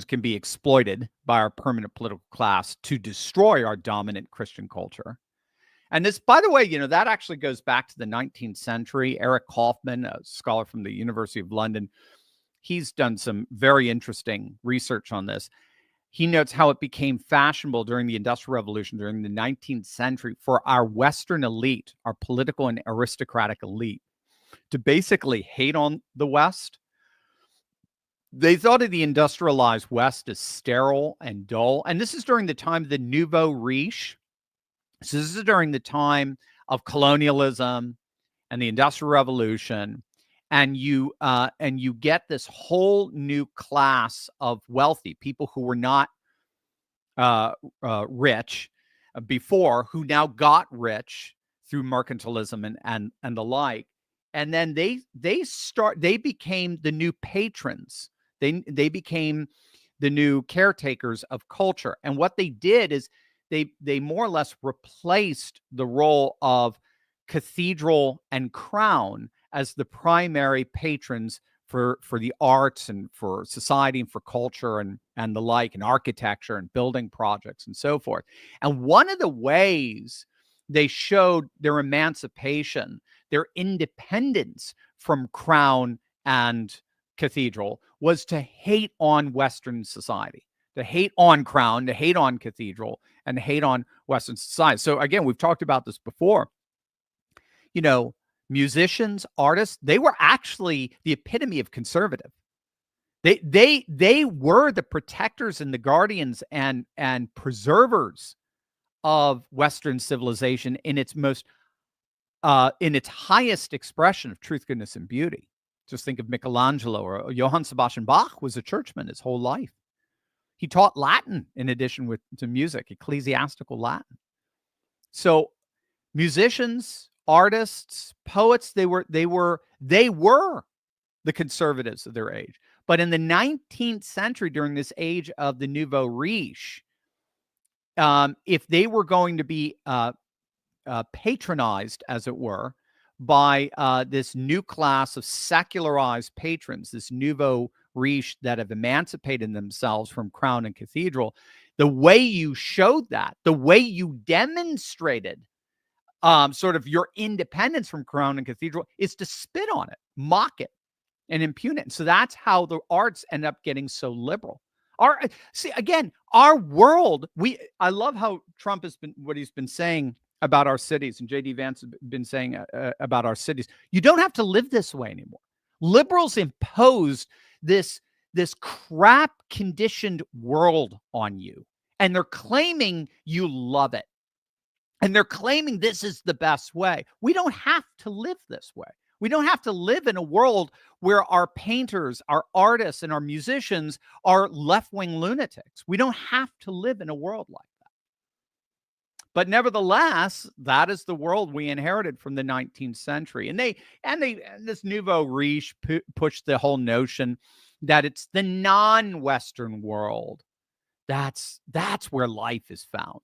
can be exploited by our permanent political class to destroy our dominant Christian culture. And this, by the way, that actually goes back to the 19th century. Eric Kaufman, a scholar from the University of London, he's done some very interesting research on this. He notes how it became fashionable during the Industrial Revolution, during the 19th century, for our Western elite, our political and aristocratic elite, to basically hate on the West. They thought of the industrialized West as sterile and dull. And this is during the time of the Nouveau Riche. So this is during the time of colonialism and the Industrial Revolution and you get this whole new class of wealthy people who were not rich before, who now got rich through mercantilism and the like. And then they became the new patrons. They became the new caretakers of culture. And what they did is they more or less replaced the role of cathedral and crown as the primary patrons for the arts and for society and for culture and the like, and architecture and building projects and so forth. And one of the ways they showed their emancipation, their independence from crown and cathedral, was to hate on Western society, to hate on crown, to hate on cathedral, and hate on Western society. So again, we've talked about this before. You know, musicians, artists, they were actually the epitome of conservative. They were the protectors and the guardians and preservers of Western civilization in its most in its highest expression of truth, goodness, and beauty. Just think of Michelangelo, or Johann Sebastian Bach was a churchman his whole life. He taught Latin in addition to music, ecclesiastical Latin. So musicians, artists, poets, they were the conservatives of their age. But in the 19th century, during this age of the nouveau riche, if they were going to be patronized, as it were, by this new class of secularized patrons, this nouveau riche that have emancipated themselves from crown and cathedral, the way you showed that, the way you demonstrated sort of your independence from crown and cathedral, is to spit on it, mock it, and impugn it. And so that's how the arts end up getting so liberal. Our world, I love how Trump has been, what he's been saying about our cities, and J.D. Vance has been saying about our cities. You don't have to live this way anymore. Liberals imposed this crap conditioned world on you, and they're claiming you love it. And they're claiming this is the best way. We don't have to live this way. We don't have to live in a world where our painters, our artists, and our musicians are left-wing lunatics. We don't have to live in a world like that. But nevertheless, that is the world we inherited from the 19th century. And this nouveau riche pushed the whole notion that it's the non-Western world. That's where life is found.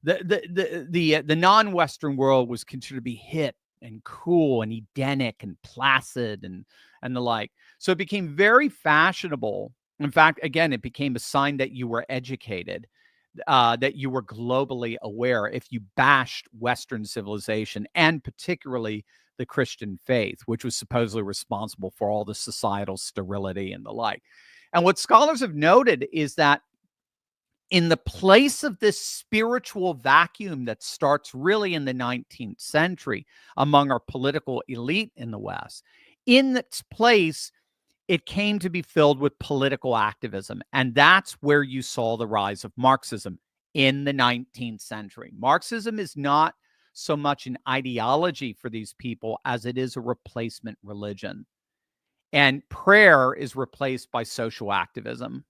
The non-Western world was considered to be hip and cool and Edenic and placid and the like. So it became very fashionable. In fact, again, it became a sign that you were educated, that you were globally aware, if you bashed Western civilization, and particularly the Christian faith, which was supposedly responsible for all the societal sterility and the like. And what scholars have noted is that in the place of this spiritual vacuum that starts really in the 19th century among our political elite in the West, in its place, it came to be filled with political activism. And that's where you saw the rise of Marxism in the 19th century. Marxism is not so much an ideology for these people as it is a replacement religion. And prayer is replaced by social activism.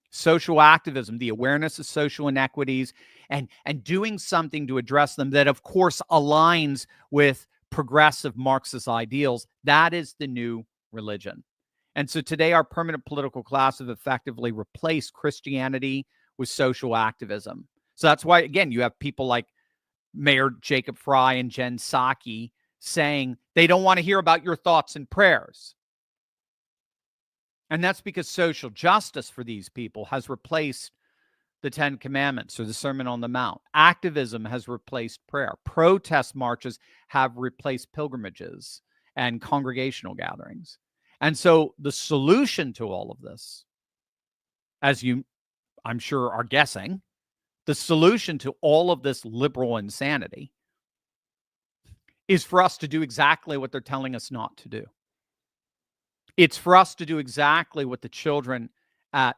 Social activism, the awareness of social inequities, and doing something to address them that, of course, aligns with progressive Marxist ideals. That is the new religion. And so today, our permanent political class have effectively replaced Christianity with social activism. So that's why, again, you have people like Mayor Jacob Fry and Jen Psaki saying they don't want to hear about your thoughts and prayers. And that's because social justice for these people has replaced the Ten Commandments or the Sermon on the Mount. Activism has replaced prayer. Protest marches have replaced pilgrimages and congregational gatherings. And so the solution to all of this, as you, I'm sure, are guessing, the solution to all of this liberal insanity is for us to do exactly what they're telling us not to do. It's for us to do exactly what the children at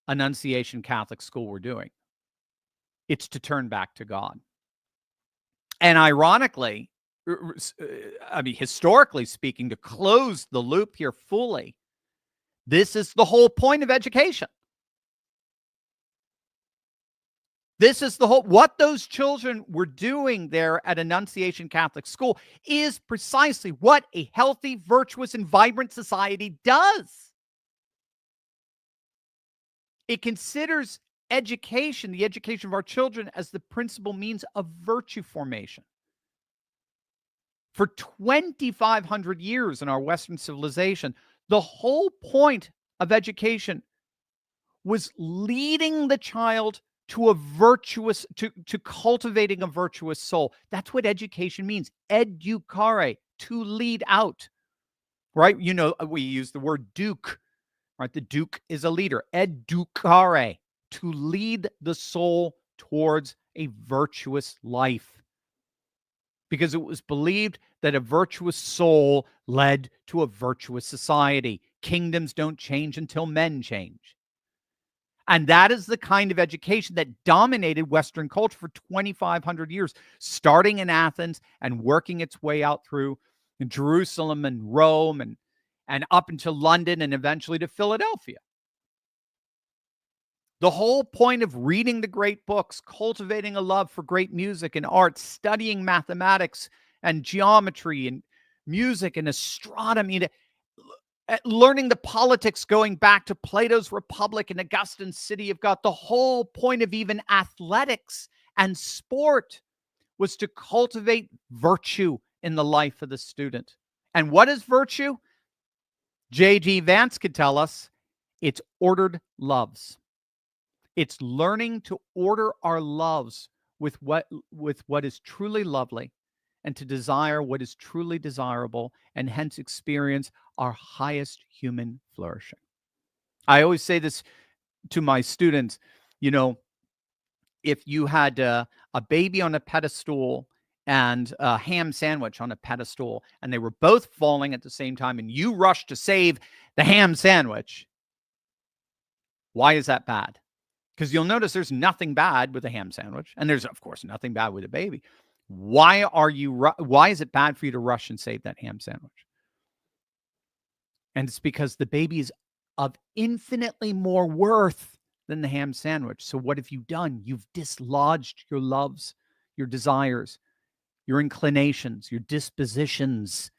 Annunciation Catholic School were doing. It's to turn back to God. And ironically, historically speaking, to close the loop here fully, this is the whole point of education. This is the whole, what those children were doing there at Annunciation Catholic School is precisely what a healthy, virtuous, and vibrant society does. It considers education, the education of our children, as the principal means of virtue formation. For 2,500 years in our Western civilization, the whole point of education was leading the child to a virtuous, to cultivating a virtuous soul. That's what education means. Educare, to lead out, right? You know, we use the word duke, right? The duke is a leader. Educare, to lead the soul towards a virtuous life. Because it was believed that a virtuous soul led to a virtuous society. Kingdoms don't change until men change. And that is the kind of education that dominated Western culture for 2,500 years, starting in Athens and working its way out through Jerusalem and Rome and up into London and eventually to Philadelphia. The whole point of reading the great books, cultivating a love for great music and art, studying mathematics and geometry and music and astronomy, learning the politics going back to Plato's Republic and Augustine's City of God. The whole point of even athletics and sport was to cultivate virtue in the life of the student. And what is virtue? J.D. Vance could tell us it's ordered loves. It's learning to order our loves with what is truly lovely, and to desire what is truly desirable, and hence experience our highest human flourishing. I always say this to my students, you know, if you had a baby on a pedestal and a ham sandwich on a pedestal, and they were both falling at the same time, and you rushed to save the ham sandwich, why is that bad? Because you'll notice there's nothing bad with a ham sandwich, and there's, of course, nothing bad with a baby. Why is it bad for you to rush and save that ham sandwich? And it's because the baby is of infinitely more worth than the ham sandwich. So what have you done? You've dislodged your loves, your desires, your inclinations, your dispositions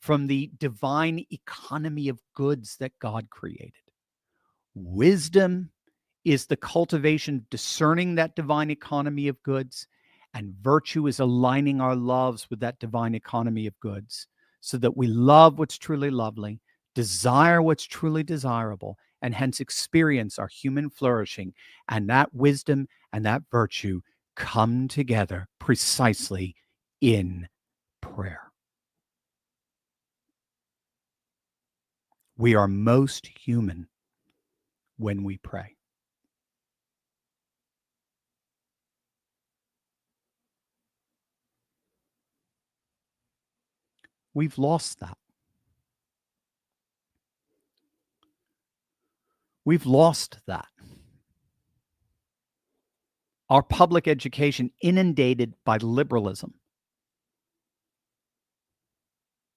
from the divine economy of goods that God created. Wisdom is the cultivation of discerning that divine economy of goods, and virtue is aligning our loves with that divine economy of goods so that we love what's truly lovely, desire what's truly desirable, and hence experience our human flourishing. And that wisdom and that virtue come together precisely in prayer. We are most human when we pray. We've lost that. We've lost that. Our public education, inundated by liberalism,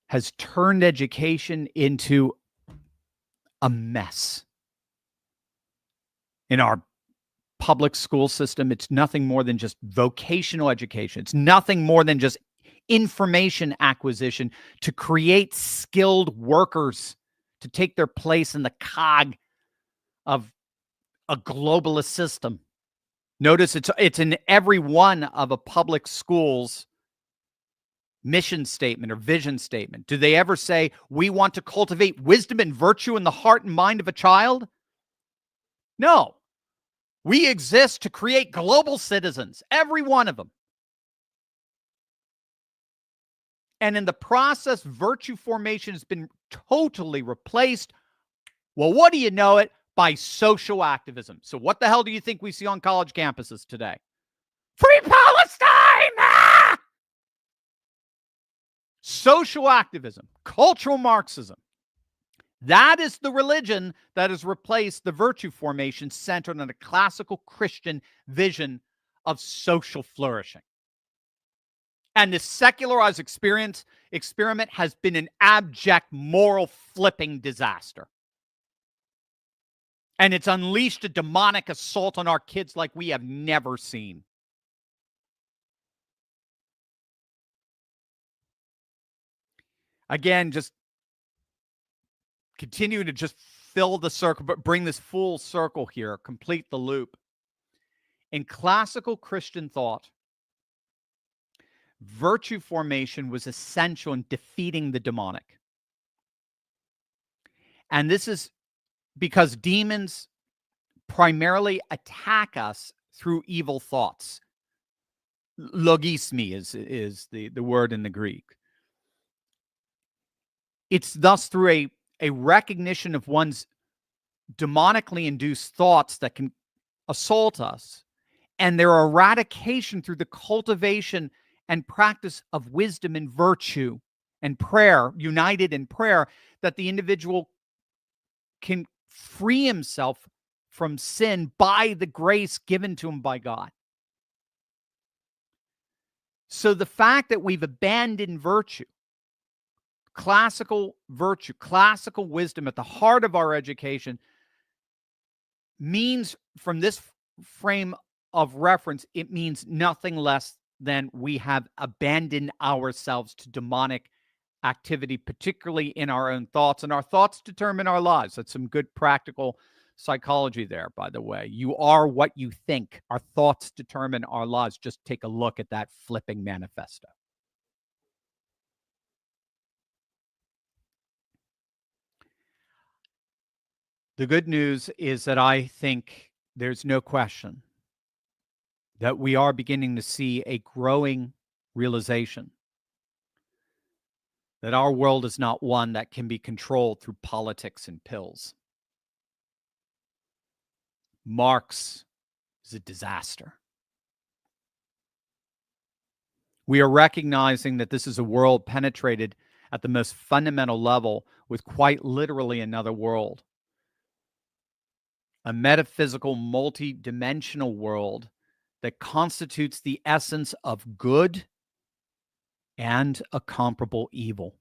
has turned education into a mess. In our public school system, it's nothing more than just vocational education. It's nothing more than just information acquisition to create skilled workers to take their place in the cog of a globalist system. Notice it's in every one of a public school's mission statement or vision statement. Do they ever say, we want to cultivate wisdom and virtue in the heart and mind of a child? No. We exist to create global citizens, every one of them. And in the process, virtue formation has been totally replaced. Well, what do you know it? By social activism. So what the hell do you think we see on college campuses today? Free Palestine! Ah! Social activism, cultural Marxism. That is the religion that has replaced the virtue formation centered on a classical Christian vision of social flourishing. And the secularized experiment has been an abject moral flipping disaster. And it's unleashed a demonic assault on our kids like we have never seen. Again, just continue to just fill the circle, but bring this full circle here, complete the loop. In classical Christian thought, virtue formation was essential in defeating the demonic. And this is because demons primarily attack us through evil thoughts. Logismi is the word in the Greek. It's thus through a recognition of one's demonically induced thoughts that can assault us, and their eradication through the cultivation and practice of wisdom and virtue and prayer, united in prayer, that the individual can free himself from sin by the grace given to him by God. So the fact that we've abandoned virtue, classical virtue, classical wisdom at the heart of our education means, from this frame of reference, it means nothing less than we have abandoned ourselves to demonic activity, particularly in our own thoughts, and our thoughts determine our lives. That's some good practical psychology there, by the way. You are what you think. Our thoughts determine our lives. Just take a look at that flipping manifesto. The good news is that I think there's no question that we are beginning to see a growing realization that our world is not one that can be controlled through politics and pills. Marx is a disaster. We are recognizing that this is a world penetrated at the most fundamental level with quite literally another world. A metaphysical, multi-dimensional world that constitutes the essence of good and a comparable evil.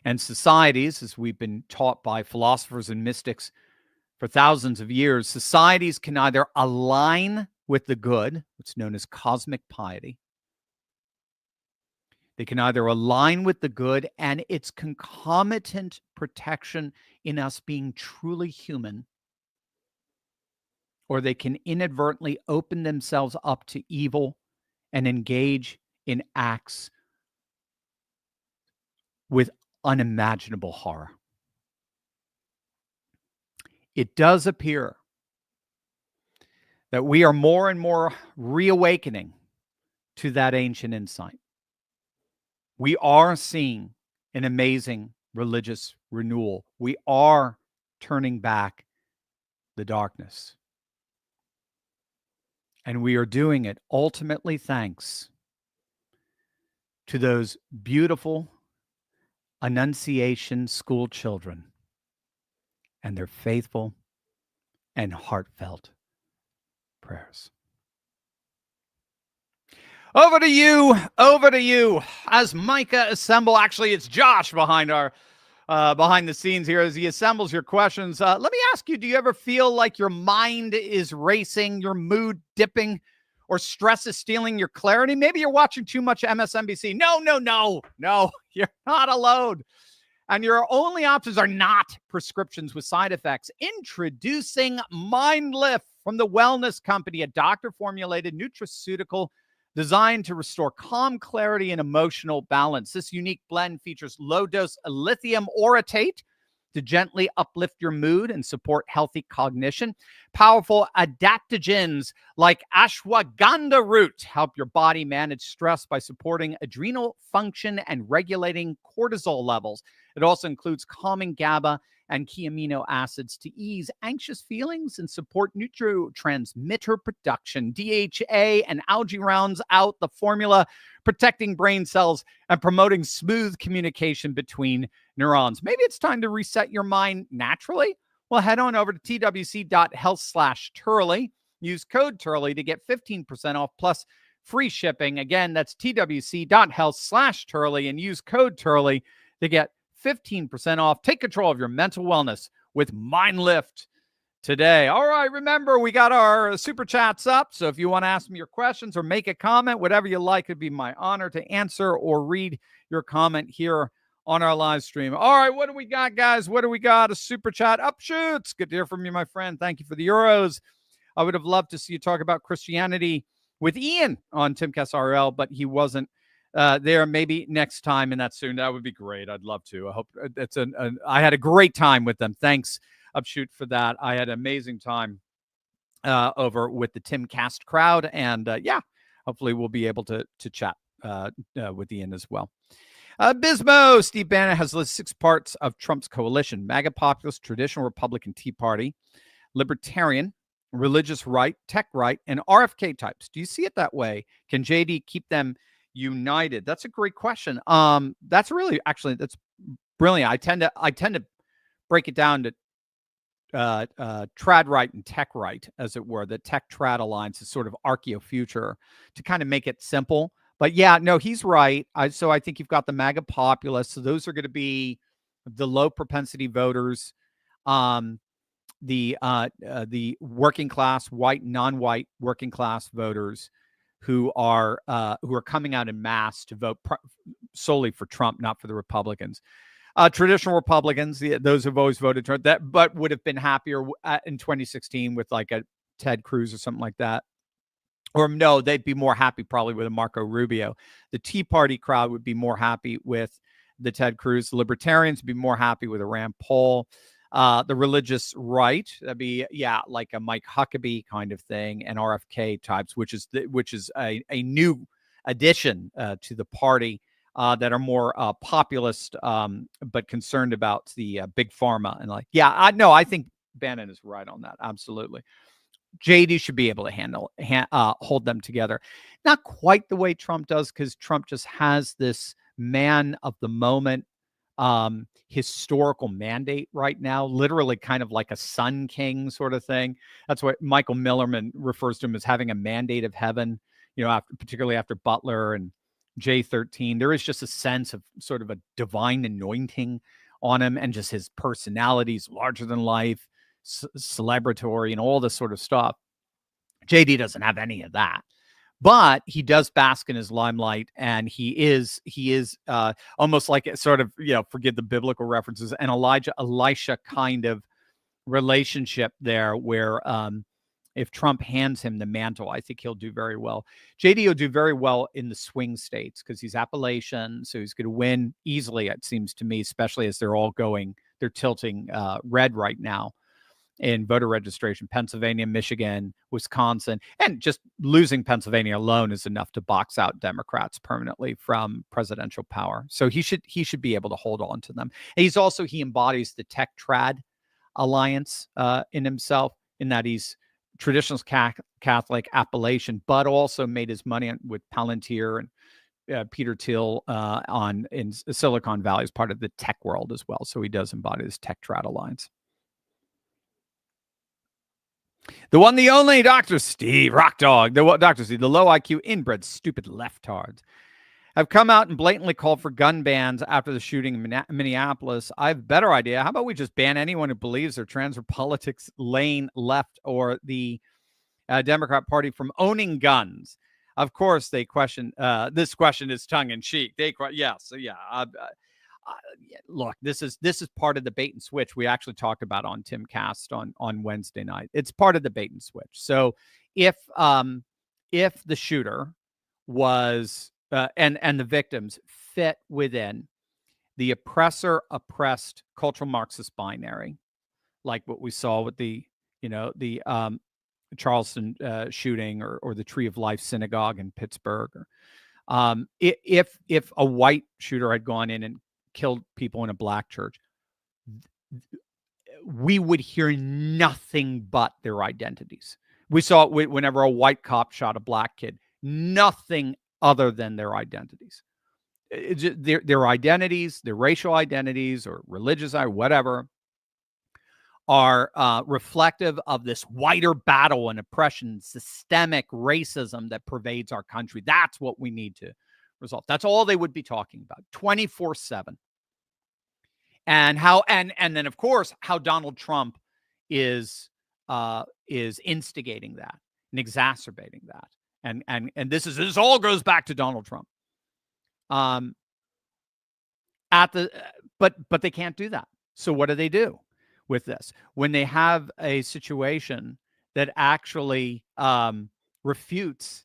And societies, as we've been taught by philosophers and mystics for thousands of years, societies can either align with the good, what's known as cosmic piety. They can either align with the good and its concomitant protection in us being truly human, or they can inadvertently open themselves up to evil and engage in acts with unimaginable horror. It does appear that we are more and more reawakening to that ancient insight. We are seeing an amazing religious renewal. We are turning back the darkness. And we are doing it ultimately thanks to those beautiful Annunciation school children and their faithful and heartfelt prayers. Over to you. As Micah assemble, actually, it's Josh behind the scenes here as he assembles your questions. Let me ask you: do you ever feel like your mind is racing, your mood dipping, or stress is stealing your clarity? Maybe you're watching too much MSNBC. No, you're not alone. And your only options are not prescriptions with side effects. Introducing MindLift from the Wellness Company, a doctor-formulated nutraceutical designed to restore calm, clarity, and emotional balance. This unique blend features low-dose lithium orotate to gently uplift your mood and support healthy cognition. Powerful adaptogens like ashwagandha root help your body manage stress by supporting adrenal function and regulating cortisol levels. It also includes calming GABA and key amino acids to ease anxious feelings and support neurotransmitter production. DHA and algae rounds out the formula, protecting brain cells and promoting smooth communication between neurons. Maybe it's time to reset your mind naturally. Well, head on over to twc.health/Turley Use code Turley to get 15% off plus free shipping. Again, that's twc.health/Turley and use code Turley to get 15% off. Take control of your mental wellness with MindLift today. All right, remember, we got our super chats up. So if you want to ask me your questions or make a comment, whatever you like, it'd be my honor to answer or read your comment here on our live stream. All right, what do we got, guys? What do we got? A super chat upshoots. Good to hear from you, my friend. Thank you for the euros. I would have loved to see you talk about Christianity with Ian on Timcast RL, but he wasn't there. Maybe next time, and that's soon. That would be great. I'd love to. I hope I had a great time with them. Thanks, Upshoot, for that. I had an amazing time over with the Timcast crowd, and yeah, hopefully we'll be able to chat with Ian as well. Bismo, Steve Bannon has listed 6 parts of Trump's coalition: MAGA populist, traditional Republican Tea Party, libertarian, religious right, tech right, and RFK types. Do you see it that way? Can JD keep them united? That's a great question. That's brilliant. I tend to break it down to trad right and tech right, as it were. The tech trad alliance is sort of archaeo-future to kind of make it simple. But yeah, no, he's right. So I think you've got the MAGA populists. So those are going to be the low propensity voters, the working class, white, non-white working class voters who are coming out in mass to vote solely for Trump, not for the Republicans. Traditional Republicans, those who've always voted Trump, but would have been happier in 2016 with like a Ted Cruz or something like that. Or no, they'd be more happy probably with a Marco Rubio. The Tea Party crowd would be more happy with the Ted Cruz. The Libertarians would be more happy with a Rand Paul. The religious right, that'd be, like a Mike Huckabee kind of thing, and RFK types, which is a new addition to the party that are more populist, but concerned about the big pharma. And I think Bannon is right on that. Absolutely. JD should be able to hold them together. Not quite the way Trump does, because Trump just has this man of the moment historical mandate right now, literally kind of like a sun king sort of thing. That's what Michael Millerman refers to him as, having a mandate of heaven, particularly after Butler and J13. There is just a sense of sort of a divine anointing on him, and just his personality is larger than life, celebratory, and all this sort of stuff. JD doesn't have any of that, but he does bask in his limelight, and he is almost like sort of, forgive the biblical references, an Elisha kind of relationship there, where if Trump hands him the mantle, I think he'll do very well. JD will do very well in the swing states because he's Appalachian, so he's going to win easily, it seems to me, especially as they're tilting red right now in voter registration. Pennsylvania, Michigan, Wisconsin, and just losing Pennsylvania alone is enough to box out Democrats permanently from presidential power. So he should be able to hold on to them. And he embodies the tech trad alliance in himself, in that he's traditional Catholic Appalachian, but also made his money with Palantir and Peter Thiel in Silicon Valley as part of the tech world as well. So he does embody this tech trad alliance. The one, the only Dr. Steve, Rock Dog, Dr. Steve, the low IQ, inbred, stupid leftards have come out and blatantly called for gun bans after the shooting in Minneapolis. I have a better idea. How about we just ban anyone who believes their trans or politics lane left or the Democrat Party from owning guns? Of course, they question. This question is tongue in cheek. Look, this is part of the bait and switch we actually talked about on Timcast on Wednesday night. It's part of the bait and switch. So if the shooter was and the victims fit within the oppressor-oppressed cultural Marxist binary, like what we saw with the Charleston shooting or the Tree of Life synagogue in Pittsburgh, or if a white shooter had gone in and killed people in a black church, we would hear nothing but their identities. We saw it whenever a white cop shot a black kid, nothing other than their identities. Their identities, their racial identities or religious, whatever, are reflective of this wider battle and oppression, systemic racism that pervades our country. That's what we need to resolve. That's all they would be talking about 24/7. And how, and then of course, how Donald Trump is instigating that and exacerbating that. And this all goes back to Donald Trump. But they can't do that. So what do with this? When they have a situation that actually refutes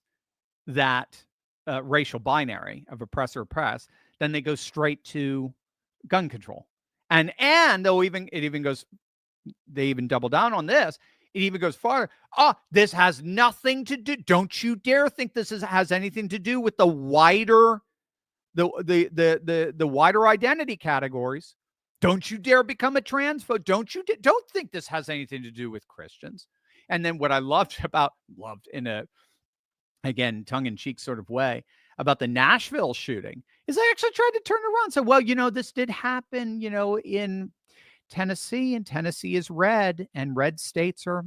that racial binary of oppressor oppressed, then they go straight to gun control. And they even double down on this. It even goes farther. This has nothing to do. Don't you dare think this has anything to do with the wider the wider identity categories. Don't you dare become a transphobe. Don't think this has anything to do with Christians. And then what I loved in a, again, tongue-in-cheek sort of way about the Nashville shooting is I actually tried to turn it around. So, well, this did happen, in Tennessee, and Tennessee is red, and red states are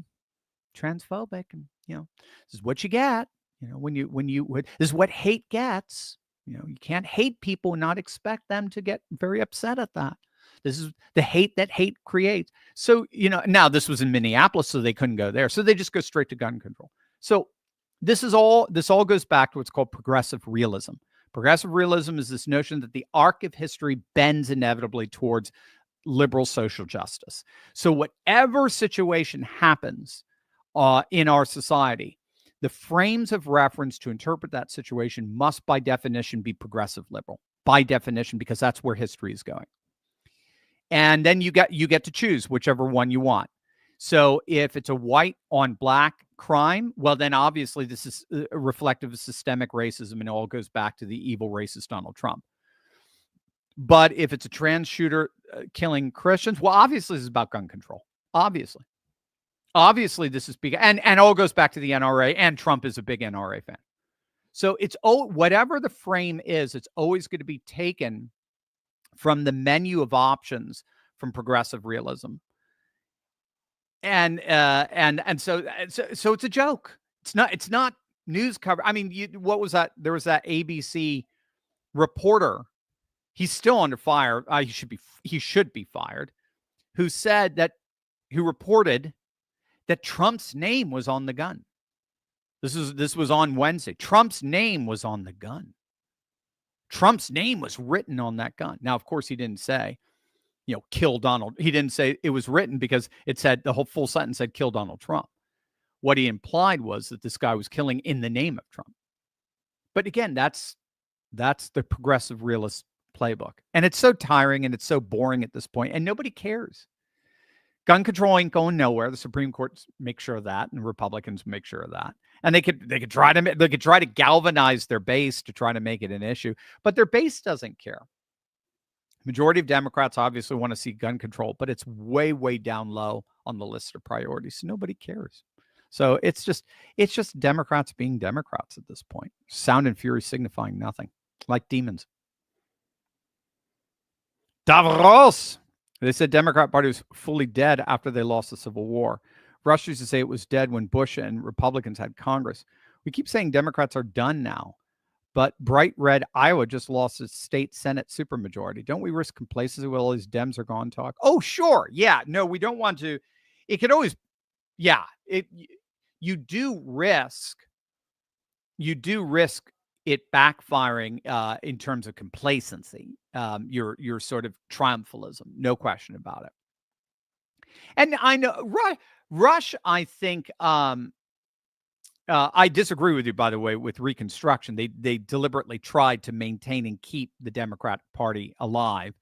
transphobic. And, this is what you get, this is what hate gets. You can't hate people and not expect them to get very upset at that. This is the hate that hate creates. So, now this was in Minneapolis, so they couldn't go there. So they just go straight to gun control. So this all goes back to what's called progressive realism. Progressive realism is this notion that the arc of history bends inevitably towards liberal social justice. So whatever situation happens in our society, the frames of reference to interpret that situation must by definition be progressive liberal, by definition, because that's where history is going. And then you get to choose whichever one you want. So if it's a white on black crime, well, then obviously this is reflective of systemic racism, and it all goes back to the evil racist Donald Trump. But if it's a trans shooter killing Christians, well, obviously this is about gun control. Obviously this is big, and it all goes back to the NRA, and Trump is a big NRA fan. So it's whatever the frame is, it's always going to be taken from the menu of options from progressive realism. And so it's a joke. It's not news cover. I mean, what was that? There was that ABC reporter. He's still under fire. He should be fired. Who reported that Trump's name was on the gun. This was on Wednesday. Trump's name was on the gun. Trump's name was written on that gun. Now, of course, he didn't say, kill Donald. He didn't say it was written because it said the whole full sentence said kill Donald Trump. What he implied was that this guy was killing in the name of Trump. But again, that's the progressive realist playbook. And it's so tiring and it's so boring at this point, and nobody cares. Gun control ain't going nowhere. The Supreme Court makes sure of that, and Republicans make sure of that. And they could try to galvanize their base to try to make it an issue, but their base doesn't care. Majority of Democrats obviously want to see gun control, but it's way, way down low on the list of priorities. So nobody cares. So it's just Democrats being Democrats at this point. Sound and fury signifying nothing, like demons. Davros. They said Democrat Party was fully dead after they lost the Civil War. Rush used to say it was dead when Bush and Republicans had Congress. We keep saying Democrats are done now, but bright red Iowa just lost its state Senate supermajority. Don't we risk complacency while all these Dems are gone talk? Oh, sure. Yeah. No, we don't want to. It could always, yeah. You do risk it backfiring in terms of complacency. Your sort of triumphalism, no question about it. And I know Rush, I think, I disagree with you, by the way, with Reconstruction. They deliberately tried to maintain and keep the Democrat Party alive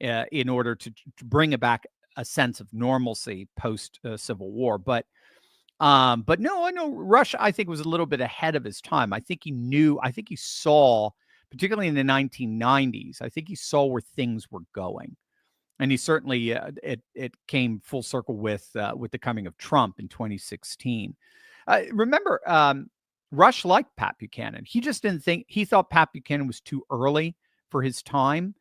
in order to bring back a sense of normalcy post Civil War. But no, I know Rush, I think, was a little bit ahead of his time. I think he saw, particularly in the 1990s, I think he saw where things were going. And he certainly, it came full circle with the coming of Trump in 2016. Remember, Rush liked Pat Buchanan. He just he thought Pat Buchanan was too early for his time,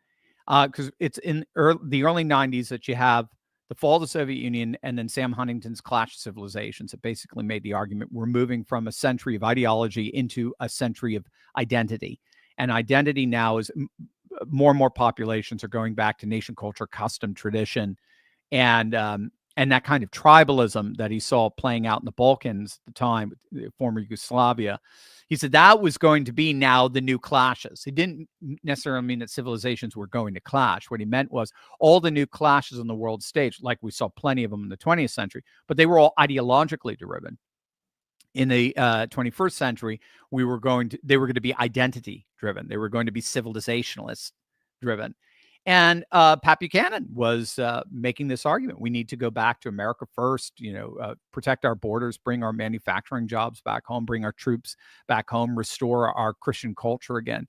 because it's in the early 90s that you have the fall of the Soviet Union, and then Sam Huntington's Clash of Civilizations. It basically made the argument we're moving from a century of ideology into a century of identity. And identity now is more and more populations are going back to nation culture, custom, tradition, and that kind of tribalism that he saw playing out in the Balkans at the time, former Yugoslavia. He said that was going to be now the new clashes. He didn't necessarily mean that civilizations were going to clash. What he meant was all the new clashes on the world stage, like we saw plenty of them in the 20th century, but they were all ideologically driven. In the 21st century, they were going to be identity driven. They were going to be civilizationalist driven. And Pat Buchanan was making this argument. We need to go back to America first, protect our borders, bring our manufacturing jobs back home, bring our troops back home, restore our Christian culture again.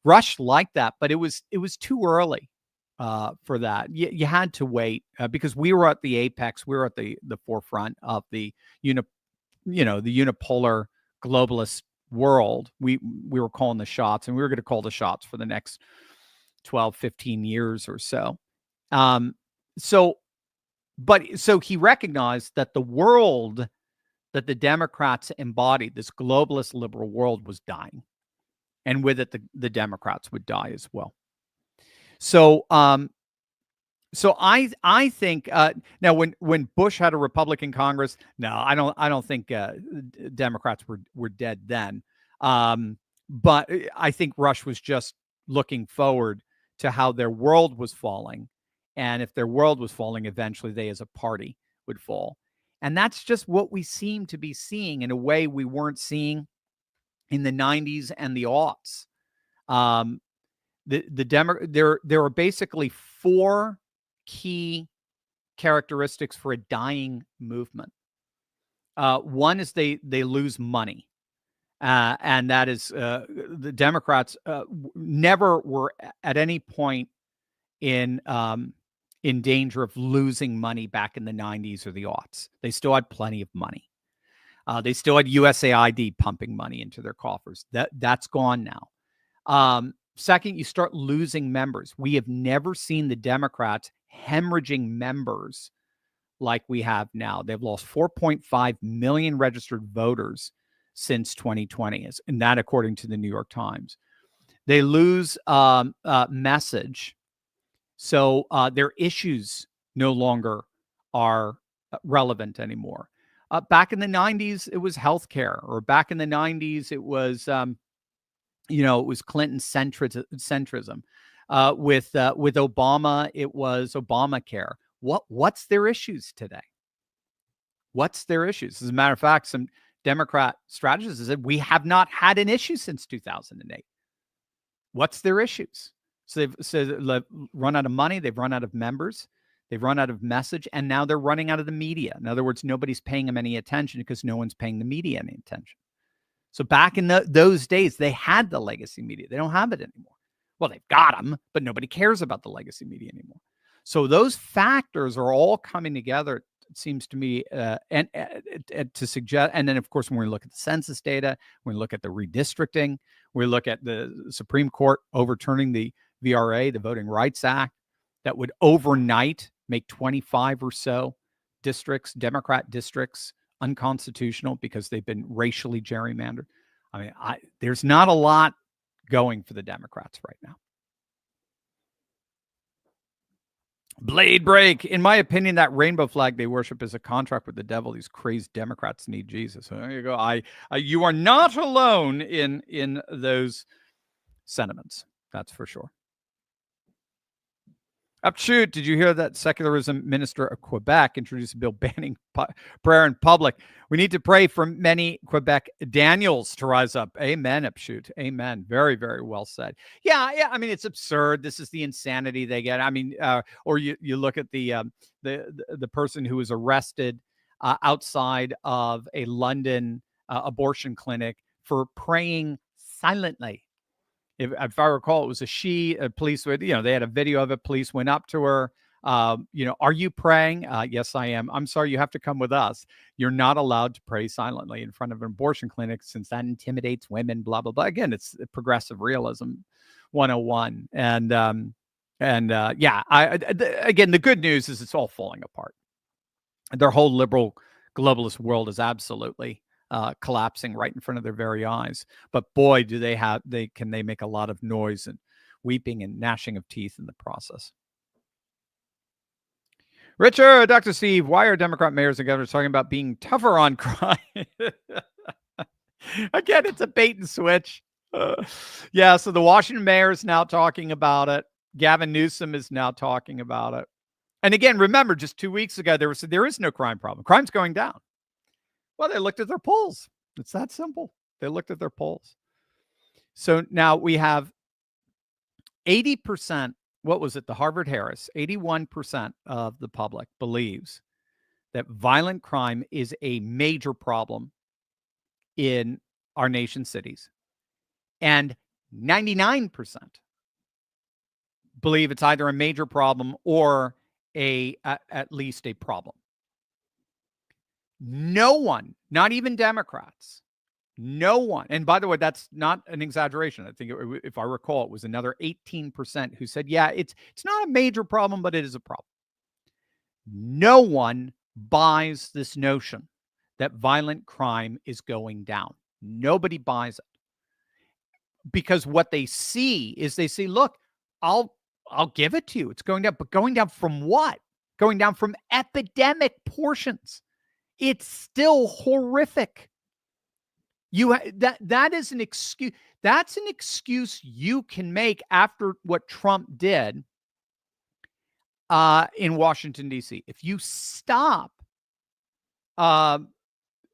Rush liked that, but it was too early for that. You had to wait because we were at the apex. We were at the forefront of the unipolar globalist world. We were calling the shots, and we were going to call the shots for the next 12, 15 years or so. So he recognized that the world that the Democrats embodied, this globalist liberal world, was dying. And with it, the Democrats would die as well. So I think now when Bush had a Republican Congress, no, I don't think Democrats were dead then. But I think Rush was just looking forward to how their world was falling. And if their world was falling, eventually they as a party would fall. And that's just what we seem to be seeing in a way we weren't seeing in the 90s and the aughts. There are basically four key characteristics for a dying movement. One is they lose money. And that is the Democrats never were at any point in danger of losing money back in the 90s or the aughts. They still had plenty of money. They still had USAID pumping money into their coffers. That's gone now. Second, you start losing members. We have never seen the Democrats hemorrhaging members like we have now. They've lost 4.5 million registered voters since 2020, and that according to the New York Times. They lose message. So their issues no longer are relevant anymore. Back in the 90s, it was healthcare, or back in the 90s, it was, it was Clinton centrism. With Obama, it was Obamacare. What's their issues today? What's their issues? As a matter of fact, some Democrat strategists said we have not had an issue since 2008. What's their issues? So they've run out of money. They've run out of members. They've run out of message. And now they're running out of the media. In other words, nobody's paying them any attention because no one's paying the media any attention. So back in those days, they had the legacy media. They don't have it anymore. Well, they've got them, but nobody cares about the legacy media anymore. So those factors are all coming together, it seems to me, and to suggest. And then, of course, when we look at the census data, when we look at the redistricting, we look at the Supreme Court overturning the VRA, the Voting Rights Act, that would overnight make 25 or so districts, Democrat districts, unconstitutional because they've been racially gerrymandered. I mean, there's not a lot going for the Democrats right now. Blade break. In my opinion, that rainbow flag they worship is a contract with the devil. These crazed Democrats need Jesus. So there you go. You are not alone in those sentiments. That's for sure. Upshoot, did you hear that secularism minister of Quebec introduced a bill banning prayer in public? We need to pray for many Quebec Daniels to rise up. Amen, Upshoot. Amen. Very, very well said. Yeah. I mean, it's absurd. This is the insanity they get. I mean, or you look at the person who was arrested outside of a London abortion clinic for praying silently. If I recall, it was police, they had a video of it. Police went up to her. Are you praying? Yes, I am. I'm sorry, you have to come with us. You're not allowed to pray silently in front of an abortion clinic since that intimidates women, blah, blah, blah. Again, it's progressive realism 101. And And again, the good news is it's all falling apart. Their whole liberal globalist world is absolutely collapsing right in front of their very eyes. But boy, do can they make a lot of noise and weeping and gnashing of teeth in the process. Richard, Dr. Steve, why are Democrat mayors and governors talking about being tougher on crime? Again, it's a bait and switch. So the Washington mayor is now talking about it. Gavin Newsom is now talking about it. And again, remember, just 2 weeks ago, there is no crime problem. Crime's going down. Well, they looked at their polls. It's that simple. They looked at their polls. So now we have 80%. What was it? The Harvard Harris, 81% of the public believes that violent crime is a major problem in our nation's cities. And 99% believe it's either a major problem or at least a problem. No one, not even Democrats, no one, and by the way, that's not an exaggeration. I think if I recall, it was another 18% who said, yeah, it's not a major problem, but it is a problem. No one buys this notion that violent crime is going down. Nobody buys it. Because what they see is look, I'll give it to you. It's going down, but going down from what? Going down from epidemic portions. It's still horrific. That is an excuse. That's an excuse you can make after what Trump did in Washington, D.C. If you stop,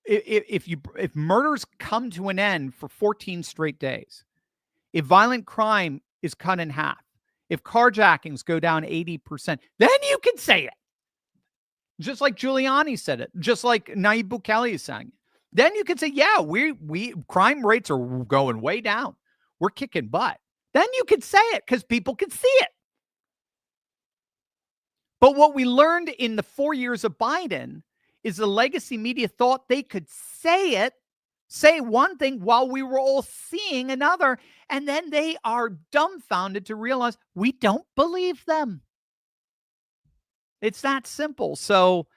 if murders come to an end for 14 straight days, if violent crime is cut in half, if carjackings go down 80%, then you can say it. Just like Giuliani said it, just like Nayib Bukele is saying it. Then you can say, yeah, we crime rates are going way down. We're kicking butt. Then you can say it because people can see it. But what we learned in the 4 years of Biden is the legacy media thought they could say one thing while we were all seeing another. And then they are dumbfounded to realize we don't believe them. It's that simple. So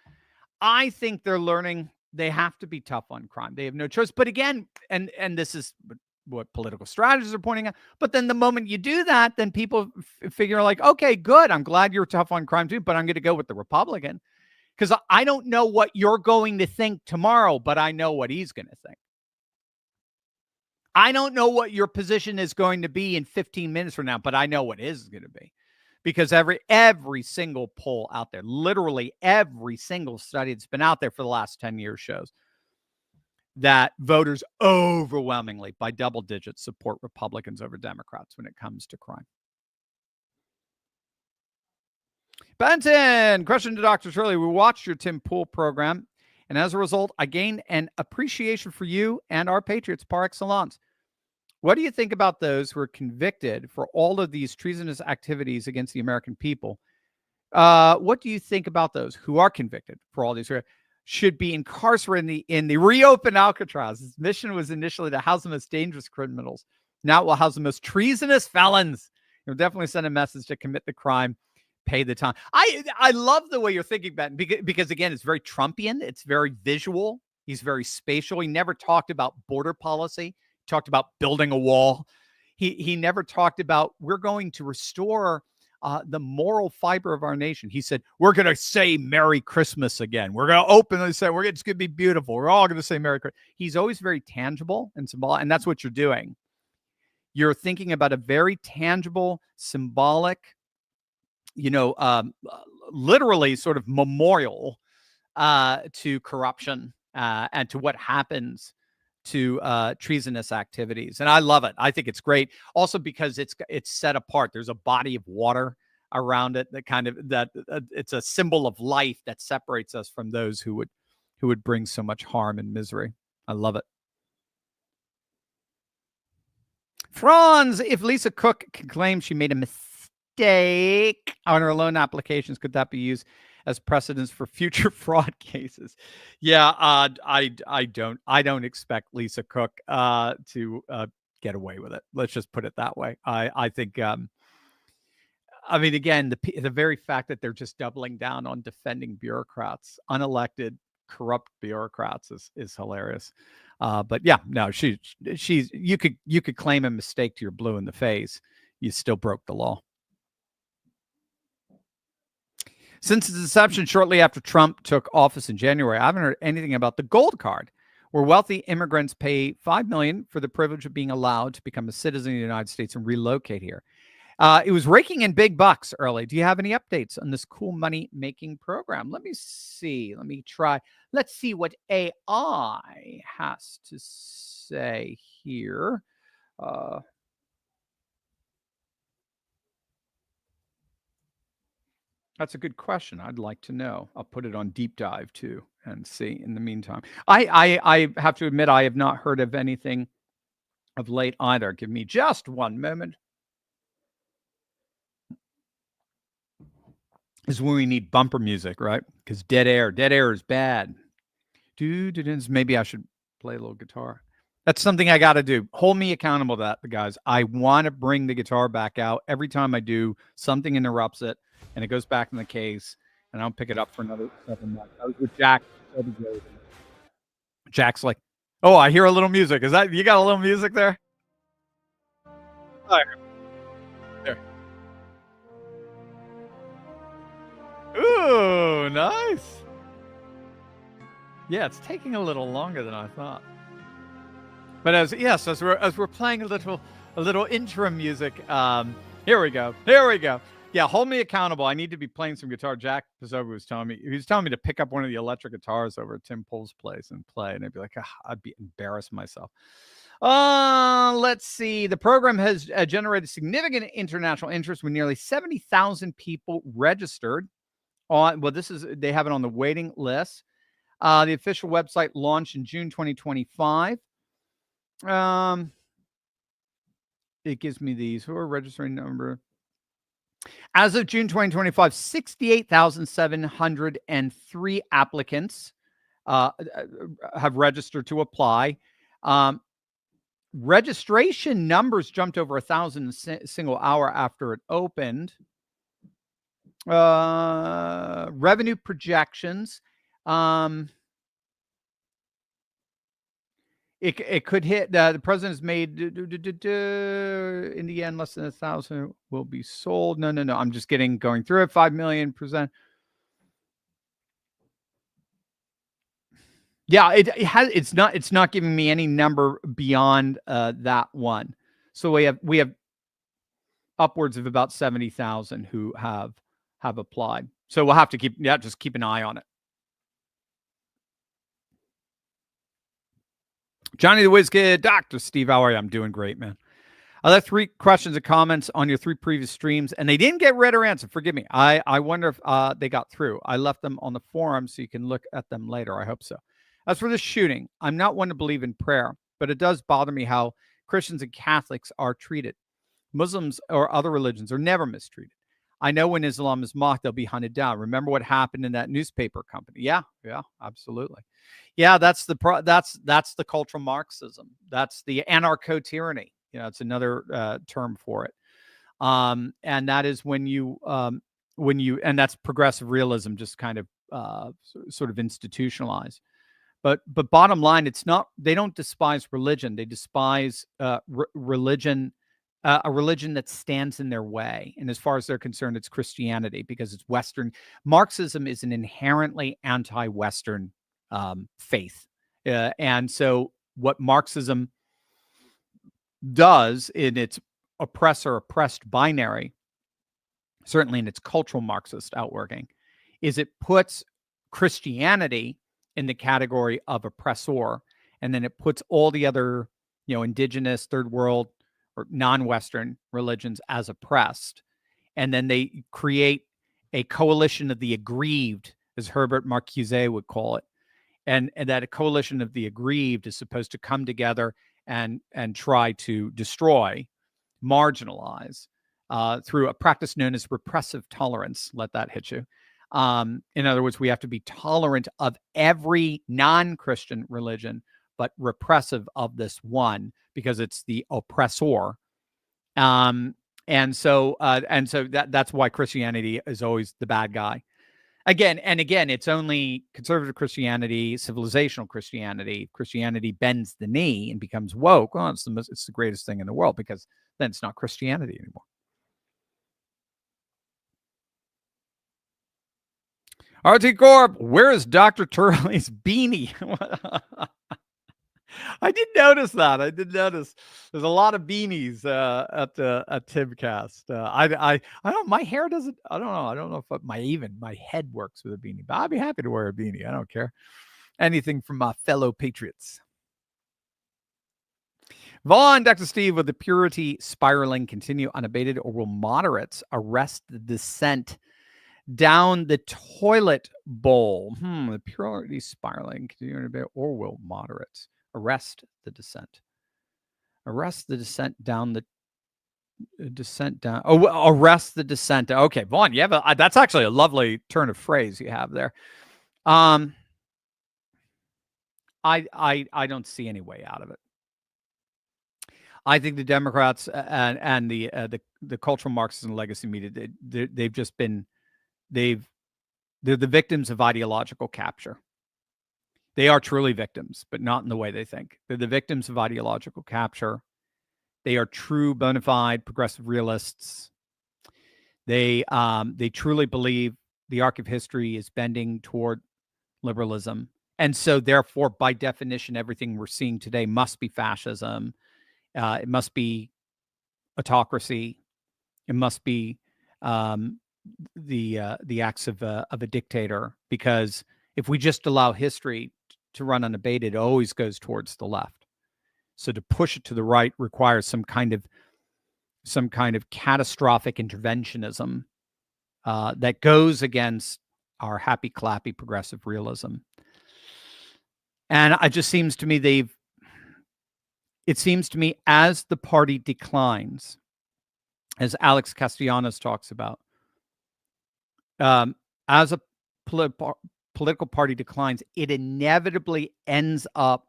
I think they're learning they have to be tough on crime. They have no choice. But again, and this is what political strategists are pointing out. But then the moment you do that, then people figure like, okay, good. I'm glad you're tough on crime too, but I'm going to go with the Republican because I don't know what you're going to think tomorrow, but I know what he's going to think. I don't know what your position is going to be in 15 minutes from now, but I know what his is going to be. Because every single poll out there, literally every single study that's been out there for the last 10 years shows that voters overwhelmingly by double digits support Republicans over Democrats when it comes to crime. Benton, question to Dr. Shirley. We watched your Tim Pool program, and as a result, I gained an appreciation for you and our Patriots par excellence. What do you think about those who are convicted for all of these treasonous activities against the American people? What do you think about those who are convicted for all these? Should be incarcerated in the reopened Alcatraz. Its mission was initially to house the most dangerous criminals. Now it will house the most treasonous felons. It will definitely send a message to commit the crime, pay the time. I love the way you're thinking about it because again, it's very Trumpian. It's very visual. He's very spatial. He never talked about border policy. Talked about building a wall. He never talked about we're going to restore the moral fiber of our nation. He said, we're going to say Merry Christmas again. We're going to openly say it's going to be beautiful. We're all going to say Merry Christmas. He's always very tangible and symbolic. And that's what you're doing. You're thinking about a very tangible, symbolic, literally sort of memorial to corruption and to what happens to treasonous activities. And I love it. I think it's great. Also because it's set apart. There's a body of water around it that it's a symbol of life that separates us from those who would bring so much harm and misery. I love it. Franz, if Lisa Cook can claim she made a mistake on her loan applications, could that be used as precedents for future fraud cases? Yeah, I don't expect Lisa Cook to get away with it. Let's just put it that way. I think I mean, again, the very fact that they're just doubling down on defending bureaucrats, unelected, corrupt bureaucrats, is hilarious. But yeah, no, she's you could claim a mistake to your blue in the face. You still broke the law. Since its inception shortly after Trump took office in January, I haven't heard anything about the gold card, where wealthy immigrants pay $5 million for the privilege of being allowed to become a citizen of the United States and relocate here. It was raking in big bucks early. Do you have any updates on this cool money-making program? Let me see. Let me try. Let's see what AI has to say here. That's a good question. I'd like to know. I'll put it on deep dive too and see in the meantime. I have to admit, I have not heard of anything of late either. Give me just one moment. This is when we need bumper music, right? Because dead air is bad. Maybe I should play a little guitar. That's something I got to do. Hold me accountable to that, guys. I want to bring the guitar back out. Every time I do, something interrupts it, and it goes back in the case, and I'll pick it up for another 7 months. I was with Jack. Jack's like, "Oh, I hear a little music. Is that you got a little music there?" Oh, there. Ooh, nice. Yeah, it's taking a little longer than I thought. But as we're playing a little intro music, here we go. Yeah, hold me accountable. I need to be playing some guitar. Jack Pizoga was telling me to pick up one of the electric guitars over at Tim Pool's place and play, and I'd be like, I'd be embarrassed myself. Let's see. The program has generated significant international interest with nearly 70,000 people registered on. Well, they have it on the waiting list. The official website launched in June 2025. It gives me these who are registering number. As of June 2025, 68,703 applicants have registered to apply. Registration numbers jumped over 1,000 single hour after it opened. Revenue projections. It could hit. The president has made in the end less than 1,000 will be sold. No. I'm just going through it. 5 million %. Yeah, it's not giving me any number beyond that one. So we have upwards of about 70,000 who have applied. So we'll have to keep an eye on it. Johnny the Whiz Kid, Dr. Steve, how are you? I'm doing great, man. I left 3 questions and comments on your 3 previous streams, and they didn't get read or answered. Forgive me. I wonder if they got through. I left them on the forum so you can look at them later. I hope so. As for this shooting, I'm not one to believe in prayer, but it does bother me how Christians and Catholics are treated. Muslims or other religions are never mistreated. I know when Islam is mocked, they'll be hunted down. Remember what happened in that newspaper company? Yeah, absolutely. Yeah, that's the cultural Marxism. That's the anarcho-tyranny. It's another term for it. And that is when you and that's progressive realism, just kind of sort of institutionalized. But bottom line, it's not. They don't despise religion. They despise religion. A religion that stands in their way. And as far as they're concerned, it's Christianity because it's Western. Marxism is an inherently anti-Western faith. And so what Marxism does in its oppressor-oppressed binary, certainly in its cultural Marxist outworking, is it puts Christianity in the category of oppressor, and then it puts all the other, indigenous, third world, or non-Western religions as oppressed. And then they create a coalition of the aggrieved, as Herbert Marcuse would call it. And that a coalition of the aggrieved is supposed to come together and try to destroy, marginalize, through a practice known as repressive tolerance. Let that hit you. In other words, we have to be tolerant of every non-Christian religion, but repressive of this one because it's the oppressor. And And so that's why Christianity is always the bad guy. Again, it's only conservative Christianity, civilizational Christianity. Christianity bends the knee and becomes woke. Well, it's the greatest thing in the world, because then it's not Christianity anymore. RT Corp, where is Dr. Turley's beanie? I did notice that. I did notice there's a lot of beanies at Timcast. I don't. My hair doesn't. I don't know. I don't know if my head works with a beanie, but I'd be happy to wear a beanie. I don't care. Anything from my fellow patriots. Vaughn, Dr. Steve, will the purity spiraling continue unabated, or will moderates arrest the descent down the toilet bowl? The purity spiraling continue unabated, or will moderates arrest the descent? Arrest the descent down the descent down. Oh, arrest the descent. Okay, Vaughn, you have that's actually a lovely turn of phrase you have there. I don't see any way out of it. I think the Democrats and the cultural Marxists and legacy media, they've just been, they're the victims of ideological capture. They are truly victims, but not in the way they think. They're the victims of ideological capture. They are true bona fide progressive realists. They truly believe the arc of history is bending toward liberalism. And so therefore, by definition, everything we're seeing today must be fascism. It must be autocracy. It must be the acts of a dictator, because if we just allow history to run unabated, it always goes towards the left. So to push it to the right requires some kind of catastrophic interventionism that goes against our happy clappy progressive realism. And it just seems to me it seems to me as the party declines, as Alex Castellanos talks about, as a political party declines, it inevitably ends up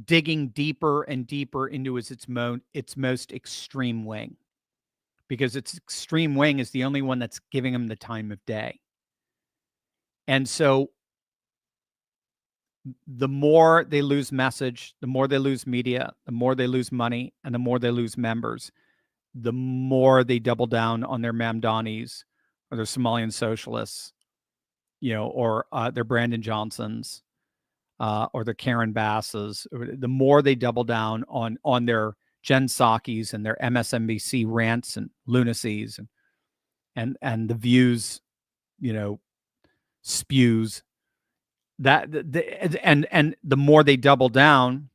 digging deeper and deeper into its most extreme wing, because its extreme wing is the only one that's giving them the time of day. And so the more they lose message, the more they lose media, the more they lose money, and the more they lose members, the more they double down on their Mamdanis or their Somalian socialists, or their Brandon Johnsons, or their Karen Basses. The more they double down on their Jen Psaki's and their MSNBC rants and lunacies and the views, spews, and the more they double down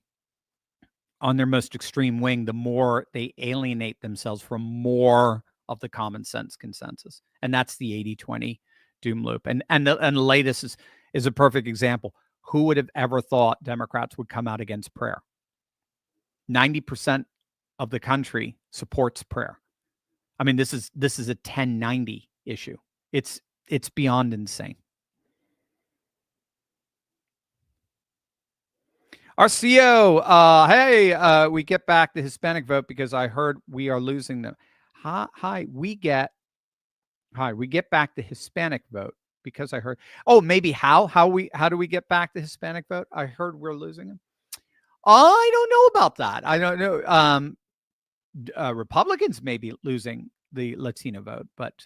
on their most extreme wing, the more they alienate themselves from more of the common sense consensus. And that's the 80-20 doom loop. And the latest is a perfect example. Who would have ever thought Democrats would come out against prayer? 90% of the country supports prayer. I mean, this is a 1090 issue. It's beyond insane. RCO, hey, we get back the Hispanic vote because I heard we are losing them. We get back the Hispanic vote because I heard. Oh, maybe how do we get back the Hispanic vote? I heard we're losing them. I don't know about that. I don't know. Republicans may be losing the Latino vote, but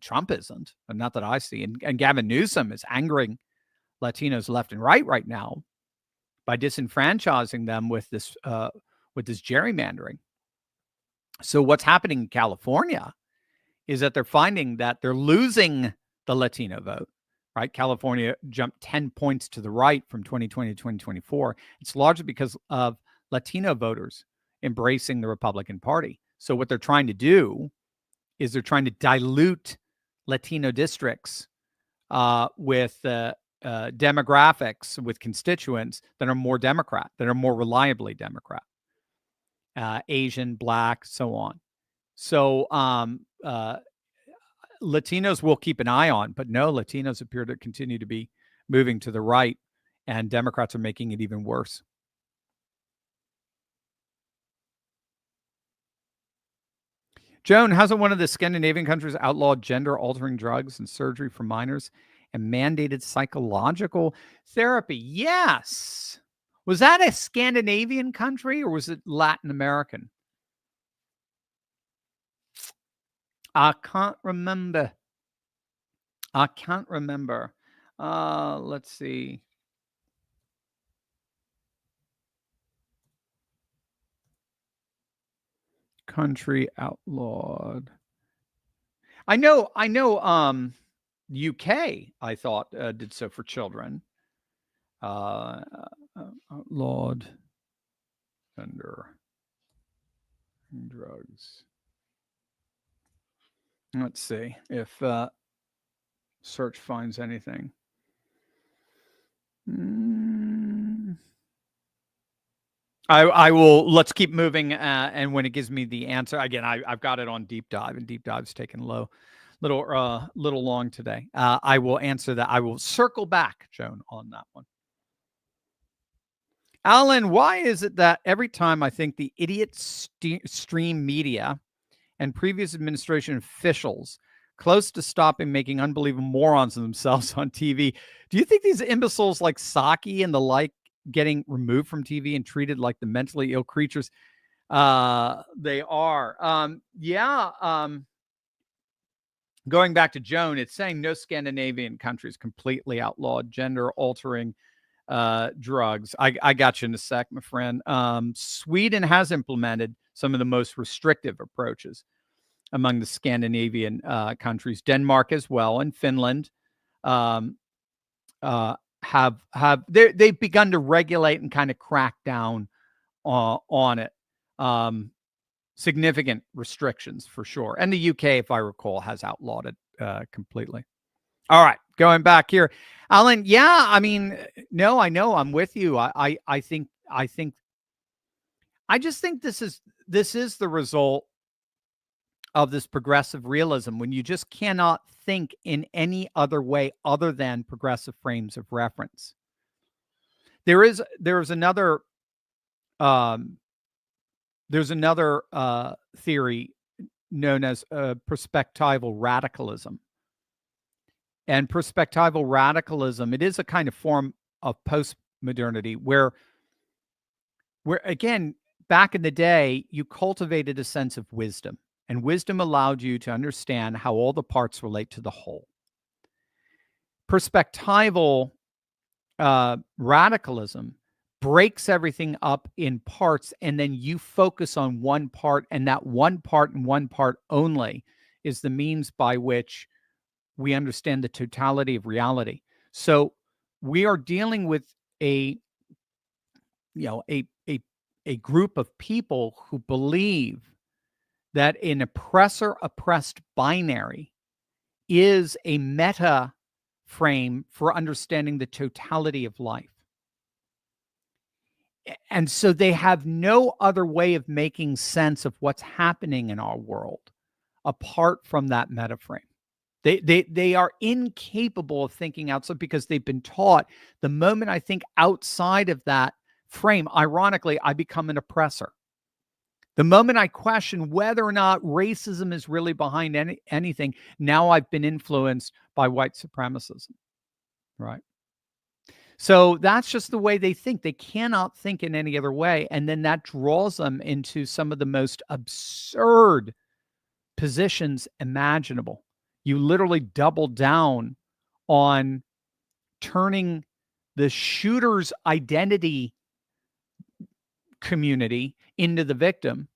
Trump isn't. Not that I see. And Gavin Newsom is angering Latinos left and right now by disenfranchising them with this gerrymandering. So what's happening in California is that they're finding that they're losing the Latino vote, right? California jumped 10 points to the right from 2020 to 2024. It's largely because of Latino voters embracing the Republican Party. So what they're trying to do is they're trying to dilute Latino districts with demographics, with constituents that are more Democrat, that are more reliably Democrat, Asian, Black, so on. So Latinos will keep an eye on, but no, Latinos appear to continue to be moving to the right, and Democrats are making it even worse. Joan, hasn't one of the Scandinavian countries outlawed gender-altering drugs and surgery for minors and mandated psychological therapy? Yes. Was that a Scandinavian country or was it Latin American? I can't remember. Let's see. Country outlawed. I know UK, I thought, did so for children. Outlawed gender drugs. Let's see if search finds anything. I will. Let's keep moving, and when it gives me the answer again, I've got it on deep dive, and deep dive's taken little long today. I will answer that. I will circle back, Joan, on that one. Alan, why is it that every time I think the idiot stream media and previous administration officials close to stopping making unbelievable morons of themselves on TV, do you think these imbeciles like Psaki and the like getting removed from TV and treated like the mentally ill creatures they are? Going back to Joan, it's saying no Scandinavian countries completely outlawed gender-altering drugs. I got you in a sec, my friend. Sweden has implemented some of the most restrictive approaches among the Scandinavian countries. Denmark as well, and Finland they've begun to regulate and kind of crack down on it. Significant restrictions for sure. And the UK, if I recall, has outlawed it completely. All right, going back here, Alan. Yeah, I mean, no, I know, I'm with you. I just think this is the result of this progressive realism when you just cannot think in any other way other than progressive frames of reference. There is another theory known as perspectival radicalism. And perspectival radicalism, it is a kind of form of postmodernity where again, back in the day, you cultivated a sense of wisdom, and wisdom allowed you to understand how all the parts relate to the whole. Perspectival radicalism breaks everything up in parts, and then you focus on one part, and that one part and one part only is the means by which we understand the totality of reality. So we are dealing with a group of people who believe that an oppressor-oppressed binary is a meta frame for understanding the totality of life. And so they have no other way of making sense of what's happening in our world apart from that meta frame. They are incapable of thinking outside because they've been taught the moment I think outside of that frame, ironically, I become an oppressor. The moment I question whether or not racism is really behind anything, now I've been influenced by white supremacism, right? So that's just the way they think. They cannot think in any other way. And then that draws them into some of the most absurd positions imaginable. You literally double down on turning the shooter's identity community into the victim,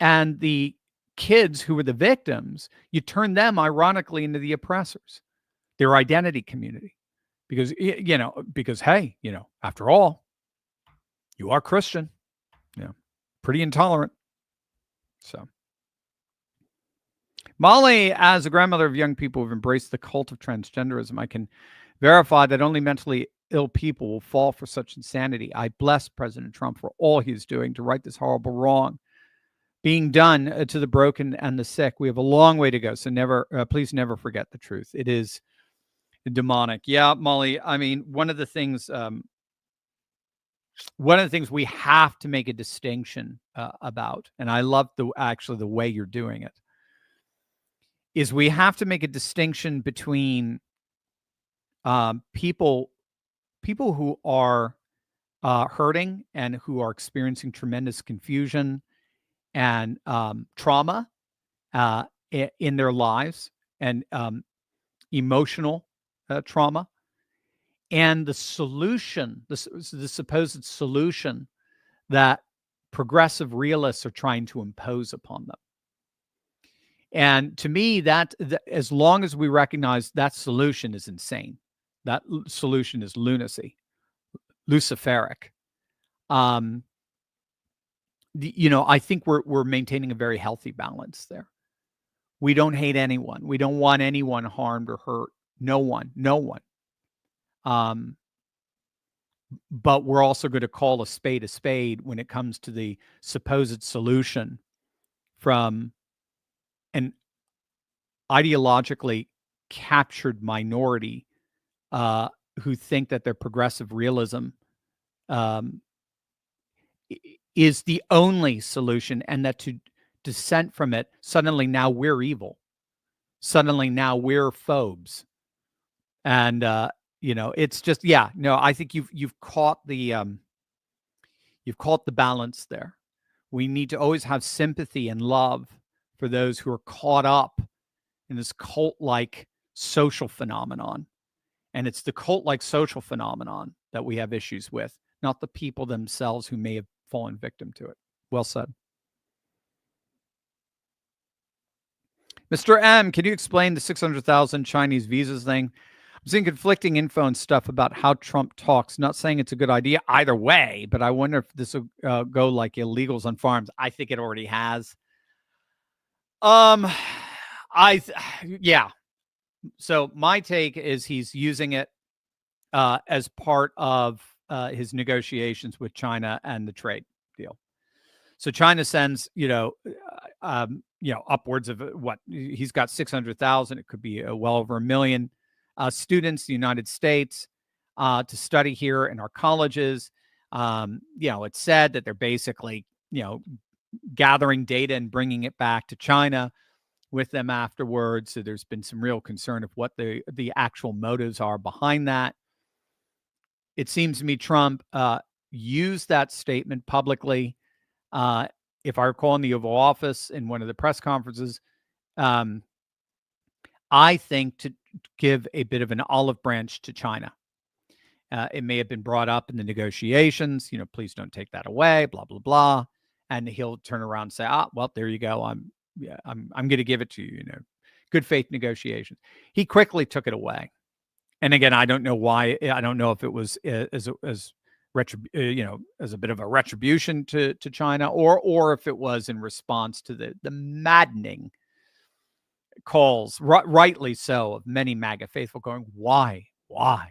and the kids who were the victims, you turn them ironically into the oppressors, their identity community. Because, hey, after all, you are Christian, pretty intolerant. So Molly, as a grandmother of young people who've embraced the cult of transgenderism, I can verify that only mentally ill people will fall for such insanity. I bless President Trump for all he's doing to right this horrible wrong being done to the broken and the sick. We have a long way to go, so please never forget the truth. It is demonic. Yeah, Molly, I mean, one of the things we have to make a distinction about, and I love the way you're doing it, is we have to make a distinction between people who are hurting and who are experiencing tremendous confusion and trauma in their lives, and emotional trauma, and the solution, the supposed solution that progressive realists are trying to impose upon them. And to me, that as long as we recognize that solution is insane, that solution is lunacy, luciferic. I think we're maintaining a very healthy balance there. We don't hate anyone. We don't want anyone harmed or hurt. No one. But we're also going to call a spade when it comes to the supposed solution from an ideologically captured minority who think that their progressive realism is the only solution, and that to dissent from it, suddenly now we're evil. Suddenly now we're phobes. And it's just, I think you've caught the balance there. We need to always have sympathy and love for those who are caught up in this cult-like social phenomenon. And it's the cult-like social phenomenon that we have issues with, not the people themselves who may have fallen victim to it. Well said. Mr. M, can you explain the 600,000 Chinese visas thing? I'm seeing conflicting info and stuff about how Trump talks. Not saying it's a good idea either way, but I wonder if this will go like illegals on farms. I think it already has. So my take is he's using it as part of his negotiations with China and the trade deal. So China sends, upwards of what he's got 600,000. It could be well over 1 million students, the United States, to study here in our colleges. It's said that they're basically, gathering data and bringing it back to China with them afterwards. So there's been some real concern of what the actual motives are behind that. It seems to me Trump used that statement publicly. If I recall, in the Oval Office in one of the press conferences, I think to give a bit of an olive branch to China. It may have been brought up in the negotiations, please don't take that away, blah, blah, blah. And he'll turn around and say, well, there you go. I'm going to give it to you, good faith negotiations. He quickly took it away. And again, I don't know why. I don't know if it was as a bit of a retribution to China, or if it was in response to the maddening calls, rightly so, of many MAGA faithful going, why on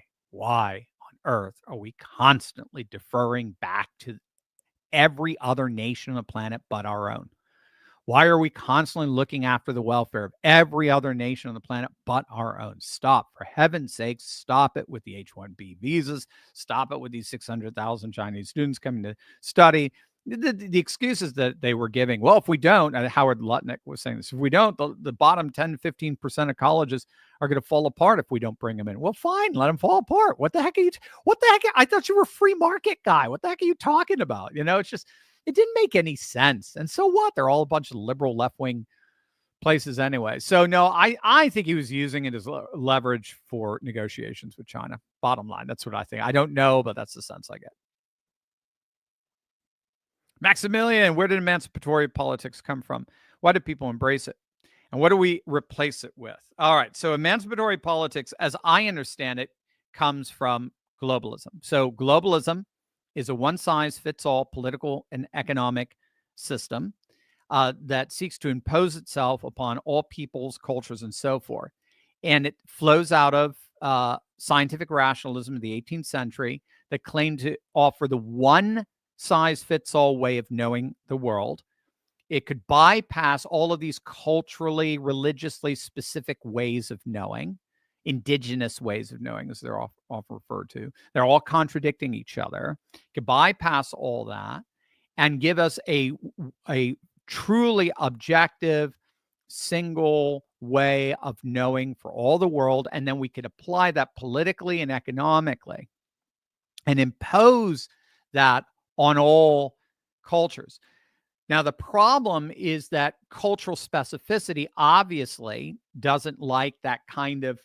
earth are we constantly deferring back to every other nation on the planet but our own? Why are we constantly looking after the welfare of every other nation on the planet but our own? Stop. For heaven's sakes, stop it with the H-1B visas. Stop it with these 600,000 Chinese students coming to study. The excuses that they were giving, well, if we don't, Howard Lutnick was saying this, if we don't, the bottom 10, 15% of colleges are going to fall apart if we don't bring them in. Well, fine, let them fall apart. What the heck? I thought you were a free market guy. What the heck are you talking about? It's just, it didn't make any sense. And so what? They're all a bunch of liberal left-wing places anyway. So no, I think he was using it as leverage for negotiations with China. Bottom line, that's what I think. I don't know, but that's the sense I get. Maximilian, where did emancipatory politics come from? Why do people embrace it? And what do we replace it with? All right. So emancipatory politics, as I understand it, comes from globalism. So globalism is a one-size-fits-all political and economic system that seeks to impose itself upon all peoples, cultures, and so forth. And it flows out of scientific rationalism of the 18th century that claimed to offer the one-size-fits-all way of knowing the world. It could bypass all of these culturally, religiously specific ways of knowing, indigenous ways of knowing, as they're often referred to. They're all contradicting each other. It could bypass all that and give us a truly objective, single way of knowing for all the world. And then we could apply that politically and economically and impose that on all cultures. Now, the problem is that cultural specificity obviously doesn't like that kind of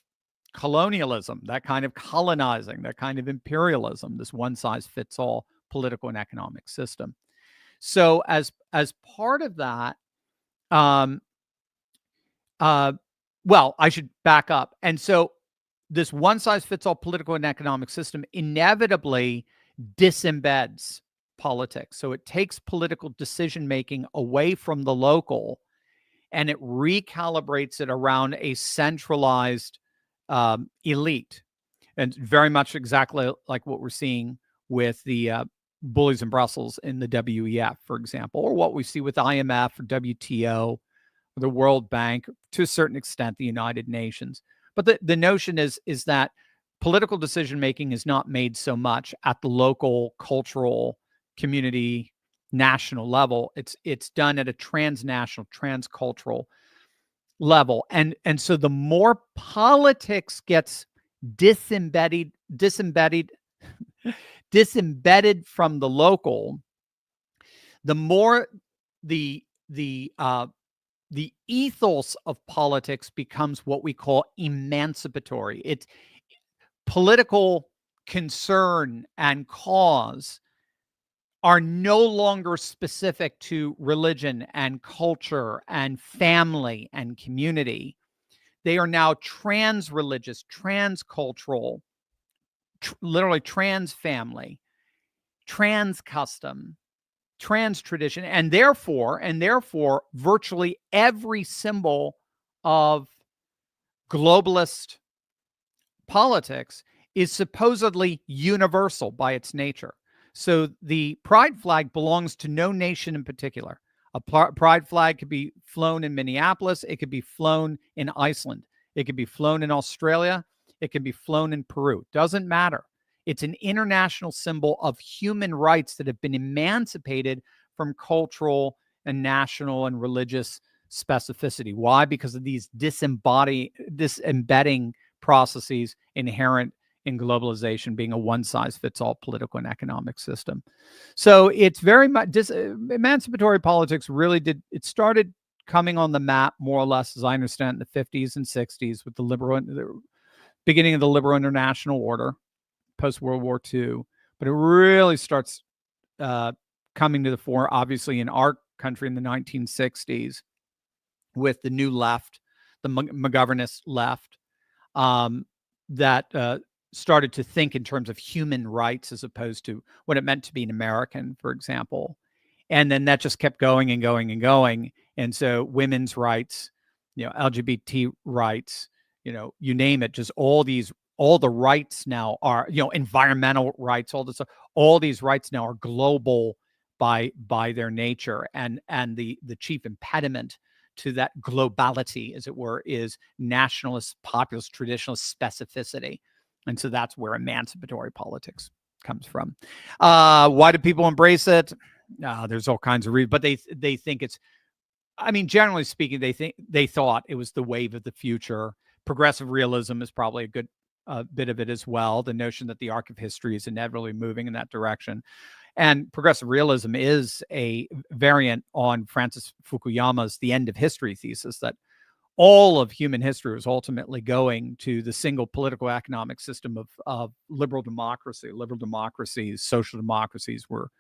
colonialism, that kind of colonizing, that kind of imperialism, this one-size-fits-all political and economic system. So as part of that, well, I should back up. And so this one-size-fits-all political and economic system inevitably disembeds politics. So it takes political decision-making away from the local and it recalibrates it around a centralized elite. And very much exactly like what we're seeing with the bullies in Brussels in the WEF, for example, or what we see with IMF or WTO, or the World Bank, to a certain extent, the United Nations. But the notion is that political decision-making is not made so much at the local, cultural, community, national level. It's done at a transnational, transcultural level. And so the more politics gets disembedded from the local, the more the ethos of politics becomes what we call emancipatory. It's political concern and cause are no longer specific to religion and culture and family and community. They are now trans-religious, trans-cultural, literally trans-family, trans-custom, trans-tradition, and therefore, virtually every symbol of globalist politics is supposedly universal by its nature. So the pride flag belongs to no nation in particular. A pride flag could be flown in Minneapolis. It could be flown in Iceland. It could be flown in Australia. It could be flown in Peru. Doesn't matter. It's an international symbol of human rights that have been emancipated from cultural and national and religious specificity. Why? Because of these disembedding processes inherent in globalization, being a one-size-fits-all political and economic system. So it's very much emancipatory politics really it started coming on the map more or less, as I understand, in the 50s and 60s with the beginning of the liberal international order, post-World War II. But it really starts coming to the fore, obviously, in our country in the 1960s with the new left, the McGovernist left, that started to think in terms of human rights as opposed to what it meant to be an American, for example. And then that just kept going and going and going. And so women's rights, LGBT rights, you name it, just all the rights now are, environmental rights, all these rights now are global by their nature. And the chief impediment to that globality, as it were, is nationalist, populist, traditionalist specificity. And so that's where emancipatory politics comes from. Why do people embrace it? There's all kinds of reasons, but they think it's, generally speaking, they thought it was the wave of the future. Progressive realism is probably a good bit of it as well. The notion that the arc of history is inevitably moving in that direction. And progressive realism is a variant on Francis Fukuyama's The End of History thesis, that all of human history was ultimately going to the single political economic system of liberal democracy. Liberal democracies, social democracies were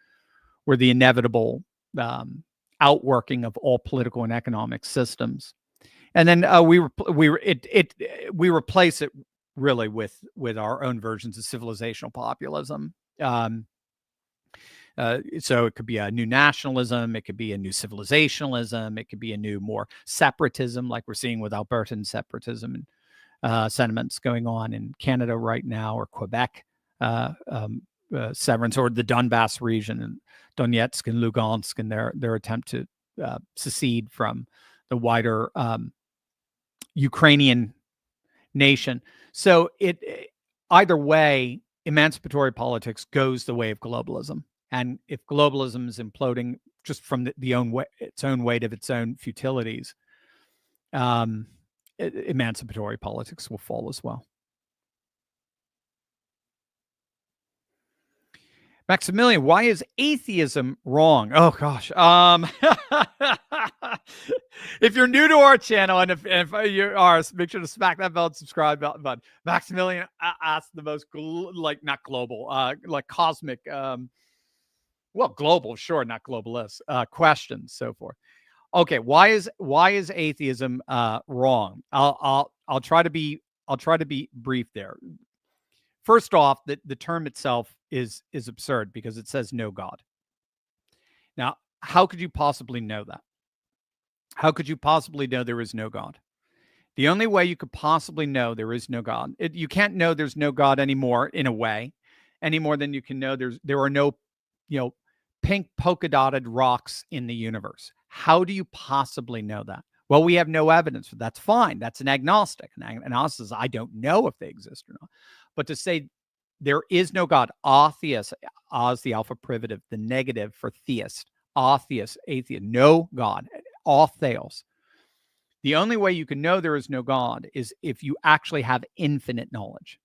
the inevitable outworking of all political and economic systems. And then we replace it really with our own versions of civilizational populism. So it could be a new nationalism, it could be a new civilizationalism, it could be a new more separatism, like we're seeing with Albertan separatism and sentiments going on in Canada right now, or Quebec severance, or the Donbass region and Donetsk and Lugansk and their attempt to secede from the wider Ukrainian nation. So either way, emancipatory politics goes the way of globalism. And if globalism is imploding just from its own weight of its own futilities, emancipatory politics will fall as well. Maximilian, why is atheism wrong? Oh gosh. If you're new to our channel, and if you are, make sure to smack that bell and subscribe button. Maximilian asked the most not global, like cosmic, well, global, sure, not globalist, questions, so forth. Okay, why is atheism wrong? I'll try to be brief there. First off, the term itself is absurd because it says no God. Now, how could you possibly know that? How could you possibly know there is no God? The only way you could possibly know there is no God, you can't know there's no God anymore, in a way, any more than you can know there are no, pink polka dotted rocks in the universe. How do you possibly know that? Well, we have no evidence for that. That's fine. That's an agnostic. An agnostic says, I don't know if they exist or not. But to say there is no God, atheist, is the alpha privative, the negative for theist, atheist, atheist, no God, all theos. The only way you can know there is no God is if you actually have infinite knowledge.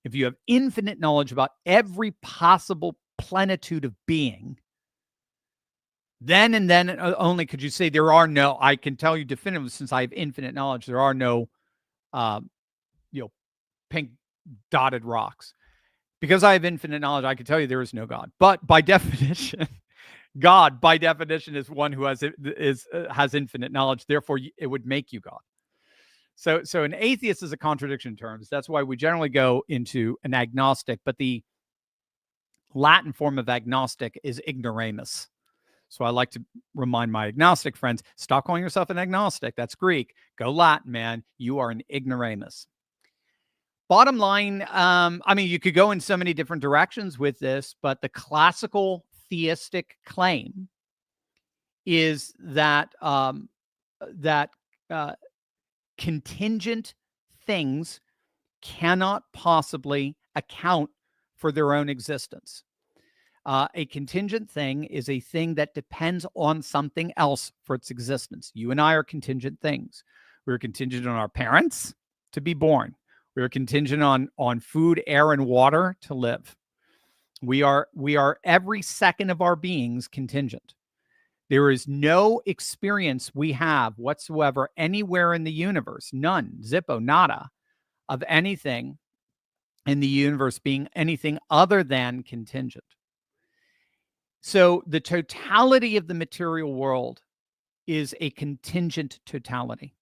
If you have infinite knowledge about every possible plenitude of being, then and then only could you say there are no, I can tell you definitively, since I have infinite knowledge, there are no, pink dotted rocks. Because I have infinite knowledge, I can tell you there is no God. But by definition, God, by definition, is one who has infinite knowledge. Therefore, it would make you God. So an atheist is a contradiction in terms. That's why we generally go into an agnostic. But the Latin form of agnostic is ignoramus. So I like to remind my agnostic friends, stop calling yourself an agnostic. That's Greek. Go Latin, man. You are an ignoramus. Bottom line, you could go in so many different directions with this, but the classical theistic claim is that contingent things cannot possibly account for their own existence. A contingent thing is a thing that depends on something else for its existence. You and I are contingent things. We're contingent on our parents to be born. We are contingent on food, air, and water to live. We are every second of our beings contingent. There is no experience we have whatsoever anywhere in the universe, none, zippo, nada, of anything in the universe being anything other than contingent. So the totality of the material world is a contingent totality.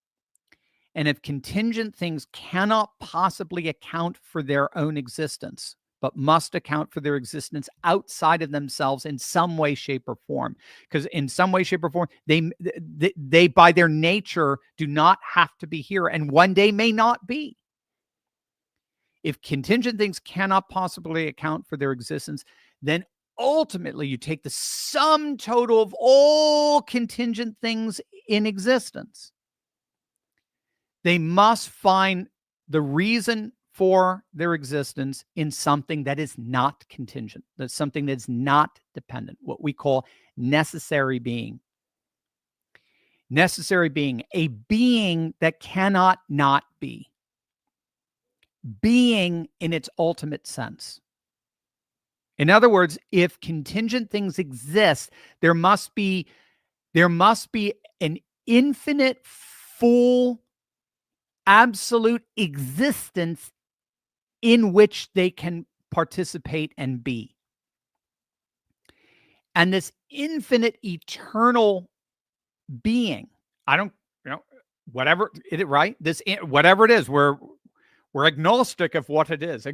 And if contingent things cannot possibly account for their own existence, but must account for their existence outside of themselves in some way, shape, or form, because in some way, shape, or form, they by their nature do not have to be here, and one day may not be. If contingent things cannot possibly account for their existence, then ultimately you take the sum total of all contingent things in existence. They must find the reason for their existence in something that is not contingent. That's something that's not dependent, what we call necessary being. Necessary being, a being that cannot not be. Being in its ultimate sense. In other words, if contingent things exist, there must be an infinite, full, absolute existence in which they can participate and be. And this infinite, eternal being, whatever it, right? Whatever it is, we're agnostic of what it is.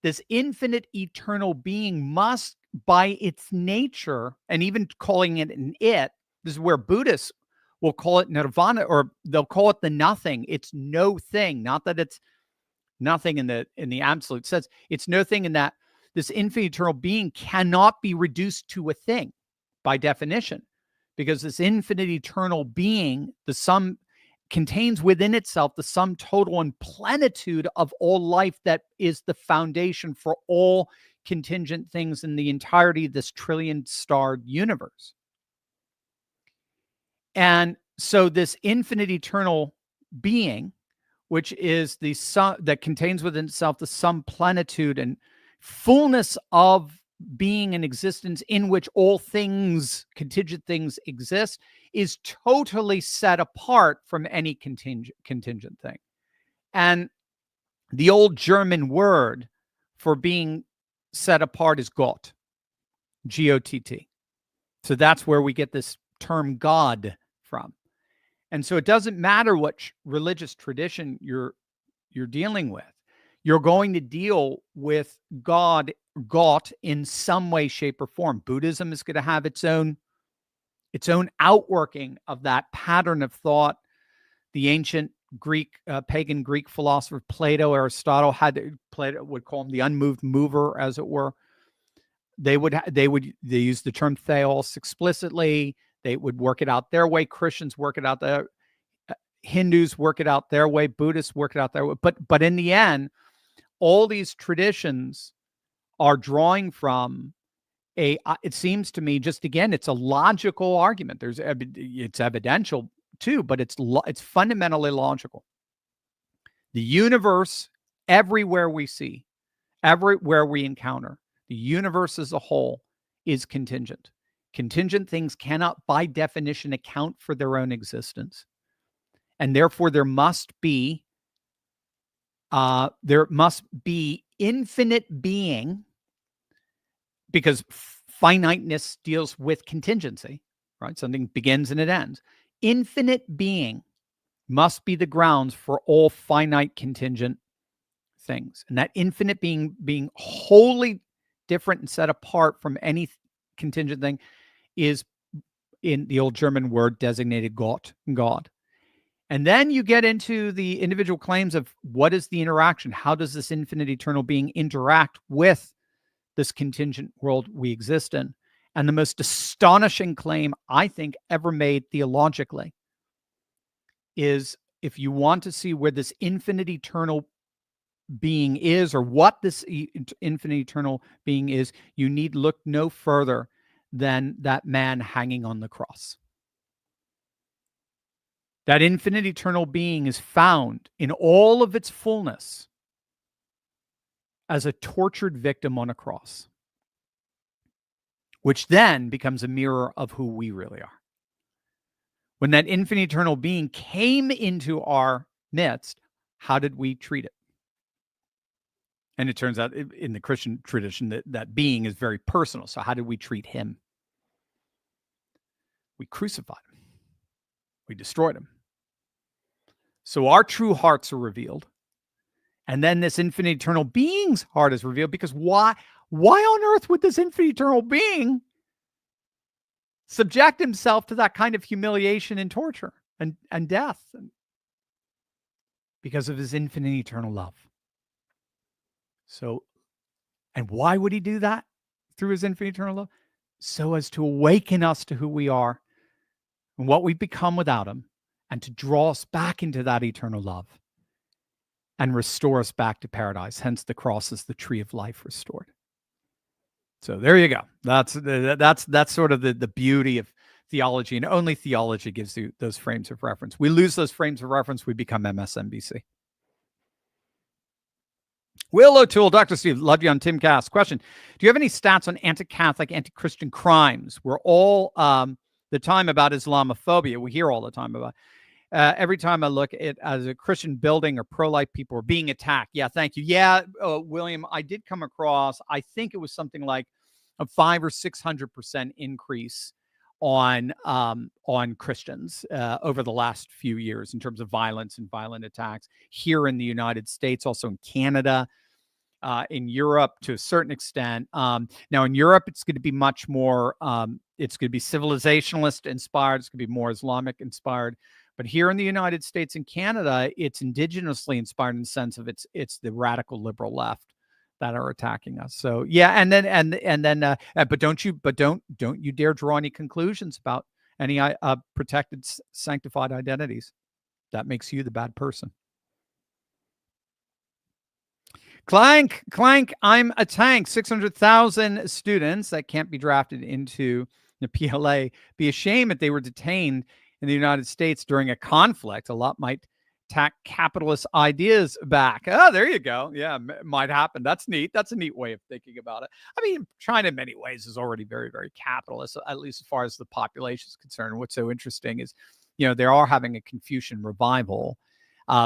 This infinite, eternal being must, by its nature, and even calling it an it, this is where Buddhists will call it nirvana, or they'll call it the nothing. It's no thing. Not that it's nothing in the absolute sense. It's no thing in that this infinite eternal being cannot be reduced to a thing by definition, because this infinite eternal being, the sum, contains within itself the sum total and plenitude of all life that is the foundation for all contingent things in the entirety of this trillion-starred universe. And so this infinite eternal being, which is the sum that contains within itself the sum, plenitude, and fullness of being and existence in which all things, contingent things, exist, is totally set apart from any contingent thing. And the old German word for being set apart is Gott, G-O-T-T. So that's where we get this term God from. And so it doesn't matter what religious tradition you're dealing with. You're going to deal with Gott in some way, shape, or form. Buddhism is going to have its own outworking of that pattern of thought. The ancient Greek, pagan Greek philosopher Plato, Aristotle Plato would call him the unmoved mover, as it were. They use the term theos explicitly. They would work it out their way. Christians work it out their Hindus work it out their way. Buddhists work it out their way. But in the end, all these traditions are drawing from it seems to me, just again, it's a logical argument. It's evidential too, but it's fundamentally logical. The universe, everywhere we see, everywhere we encounter, the universe as a whole is contingent. Contingent things cannot, by definition, account for their own existence. And therefore, there must be infinite being, because finiteness deals with contingency, right? Something begins and it ends. Infinite being must be the grounds for all finite contingent things. And that infinite being wholly different and set apart from any contingent thing is, in the old German word, designated God. And then you get into the individual claims of what is the interaction? How does this infinite eternal being interact with this contingent world we exist in? And the most astonishing claim, I think, ever made theologically is, if you want to see where this infinite eternal being is, or what this infinite eternal being is, you need look no further than that man hanging on the cross. That infinite eternal being is found in all of its fullness as a tortured victim on a cross, which then becomes a mirror of who we really are. When that infinite eternal being came into our midst, how did we treat it? And it turns out in the Christian tradition that being is very personal. So how did we treat him? We crucified him. We destroyed him. So our true hearts are revealed. And then this infinite eternal being's heart is revealed, because why on earth would this infinite eternal being subject himself to that kind of humiliation and torture and death? Because of his infinite eternal love. So, and why would he do that through his infinite eternal love? So as to awaken us to who we are and what we become without him, and to draw us back into that eternal love and restore us back to paradise. Hence, the cross is the tree of life restored. So there you go. That's sort of the beauty of theology, and only theology gives you those frames of reference. We lose those frames of reference, we become MSNBC. Will O'Toole, Dr. Steve, love you on Timcast. Question: do you have any stats on anti-Catholic, anti-Christian crimes? We're all the time about Islamophobia. We hear all the time about. Every time I look at as a Christian building or pro-life people are being attacked. Yeah, thank you. Yeah, William, I did come across, I think it was something like a 500 or 600% increase on Christians over the last few years in terms of violence and violent attacks here in the United States, also in Canada, in Europe to a certain extent. Now in Europe, it's going to be much more, it's going to be civilizationalist inspired. It's going to be more Islamic inspired. But here in the United States and Canada, it's indigenously inspired in the sense of it's the radical liberal left that are attacking us. So yeah, but don't you dare draw any conclusions about any protected, sanctified identities. That makes you the bad person. Clank, I'm a tank. 600,000 students that can't be drafted into the PLA. Be ashamed that they were detained in the United States during a conflict. A lot might capitalist ideas back. Oh, there you go. Yeah, might happen. That's neat. That's a neat way of thinking about it. I mean, China in many ways is already very, very capitalist, at least as far as the population is concerned. What's so interesting is, they are having a Confucian revival.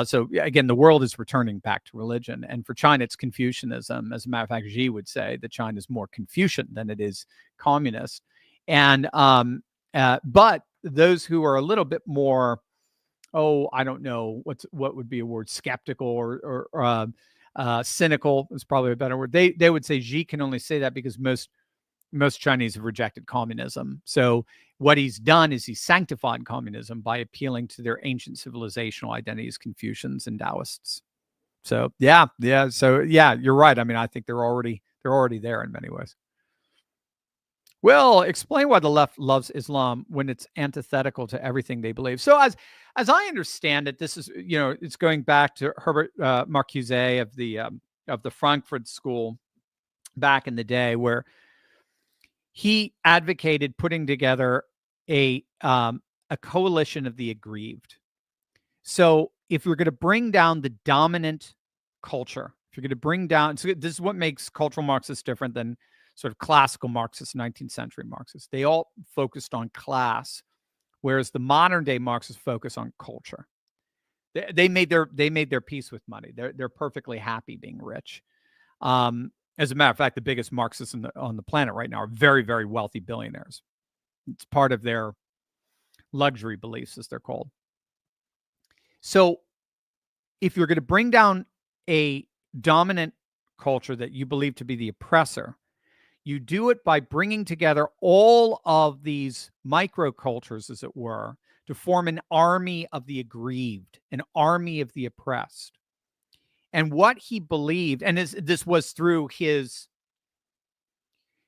So again, the world is returning back to religion. And for China, it's Confucianism. As a matter of fact, Xi would say that China is more Confucian than it is communist. And but those who are a little bit more, I don't know what would be a word, skeptical or cynical is probably a better word. They would say Xi can only say that because most Chinese have rejected communism. So what he's done is he's sanctified communism by appealing to their ancient civilizational identities, Confucians and Taoists. So yeah. So yeah, you're right. I mean, I think they're already there in many ways. Well, explain why the left loves Islam when it's antithetical to everything they believe. So as I understand it, this is, it's going back to Herbert Marcuse of the Frankfurt School back in the day, where he advocated putting together a coalition of the aggrieved. So if we're going to bring down the dominant culture, if you're going to bring down, so this is what makes cultural Marxists different than sort of classical Marxists, 19th century Marxists. They all focused on class, whereas the modern day Marxists focus on culture. They made their peace with money. They're perfectly happy being rich. As a matter of fact, the biggest Marxists on the planet right now are very, very wealthy billionaires. It's part of their luxury beliefs, as they're called. So if you're going to bring down a dominant culture that you believe to be the oppressor, you do it by bringing together all of these microcultures, as it were, to form an army of the aggrieved, an army of the oppressed. And what he believed, and this was through his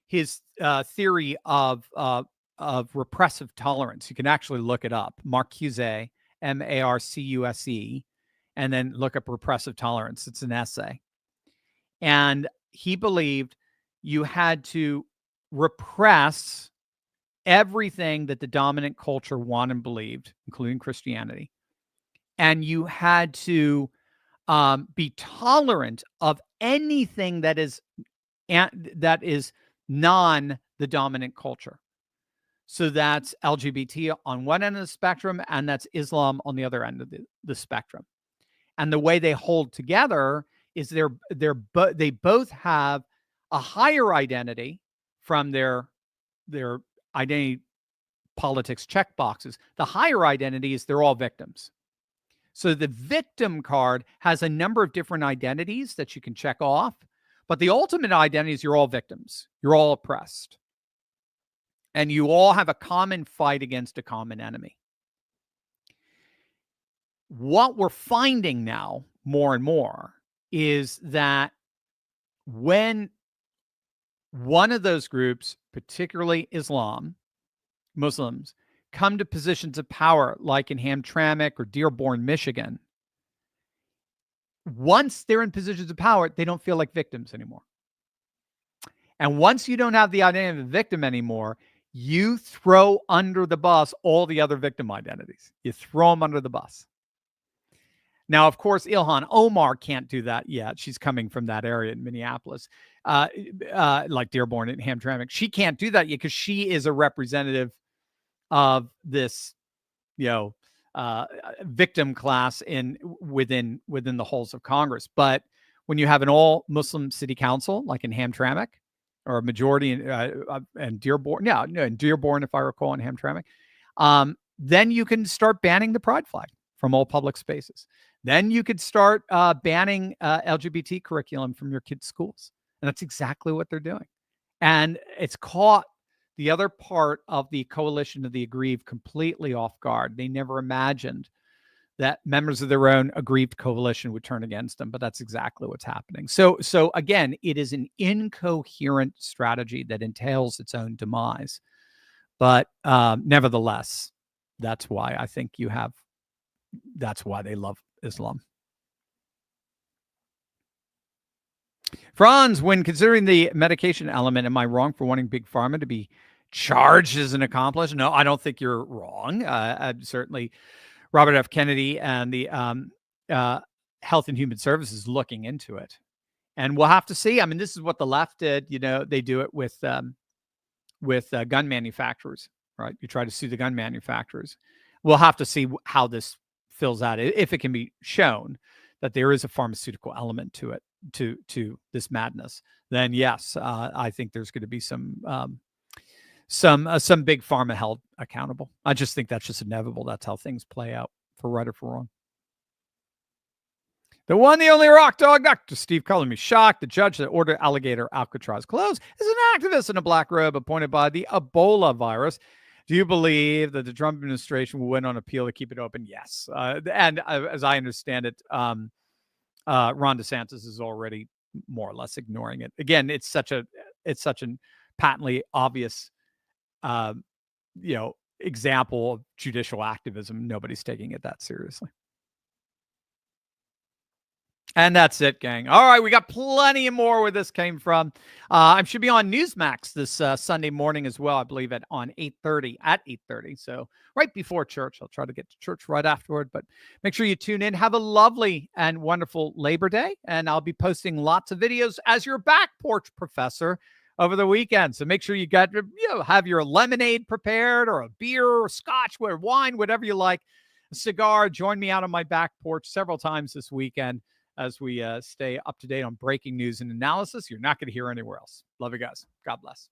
theory of repressive tolerance. You can actually look it up, Marcuse, Marcuse, and then look up repressive tolerance. It's an essay. And he believed you had to repress everything that the dominant culture wanted and believed, including Christianity. And you had to be tolerant of anything that is non the dominant culture. So that's LGBT on one end of the spectrum, and that's Islam on the other end of the spectrum. And the way they hold together is they both have a higher identity from their identity politics check boxes. The higher identity is they're all victims. So the victim card has a number of different identities that you can check off, but the ultimate identity is you're all victims. You're all oppressed. And you all have a common fight against a common enemy. What we're finding now more and more is that when one of those groups, particularly Muslims, come to positions of power, like in Hamtramck or Dearborn, Michigan, once they're in positions of power, they don't feel like victims anymore. And once you don't have the identity of a victim anymore, you throw under the bus all the other victim identities. You throw them under the bus. Now, of course, Ilhan Omar can't do that yet. She's coming from that area in Minneapolis, like Dearborn and Hamtramck. She can't do that yet because she is a representative of this, victim class within the halls of Congress. But when you have an all Muslim city council, like in Hamtramck, or a majority in Dearborn, in Dearborn, if I recall, in Hamtramck, then you can start banning the pride flag from all public spaces. Then you could start banning LGBT curriculum from your kids' schools. And that's exactly what they're doing. And it's caught the other part of the coalition of the aggrieved completely off guard. They never imagined that members of their own aggrieved coalition would turn against them, but that's exactly what's happening. So again, it is an incoherent strategy that entails its own demise. But nevertheless, that's why I think that's why they love Islam. Franz, when considering the medication element, am I wrong for wanting Big Pharma to be charged as an accomplice? No, I don't think you're wrong. Certainly, Robert F. Kennedy and the Health and Human Services looking into it. And we'll have to see. I mean, this is what the left did. They do it with gun manufacturers, right? You try to sue the gun manufacturers. We'll have to see how this fills out. If it can be shown that there is a pharmaceutical element to it, to this madness, then yes, I think there's going to be some big pharma held accountable. I just think that's just inevitable. That's how things play out, for right or for wrong. The one, the only rock dog, Dr. Steve calling me shocked. The judge that ordered alligator Alcatraz closed is an activist in a black robe appointed by the Ebola virus. Do you believe that the Trump administration will win on appeal to keep it open? Yes. And as I understand it, Ron DeSantis is already more or less ignoring it. Again, it's such an patently obvious, example of judicial activism. Nobody's taking it that seriously. And that's it, gang. All right, we got plenty more where this came from. I should be on Newsmax this Sunday morning as well, I believe, at 8:30. So right before church. I'll try to get to church right afterward, but make sure you tune in. Have a lovely and wonderful Labor Day, and I'll be posting lots of videos as your back porch professor over the weekend. So make sure you got have your lemonade prepared, or a beer, or scotch, or wine, whatever you like, a cigar. Join me out on my back porch several times this weekend as we stay up to date on breaking news and analysis you're not going to hear anywhere else. Love you guys. God bless.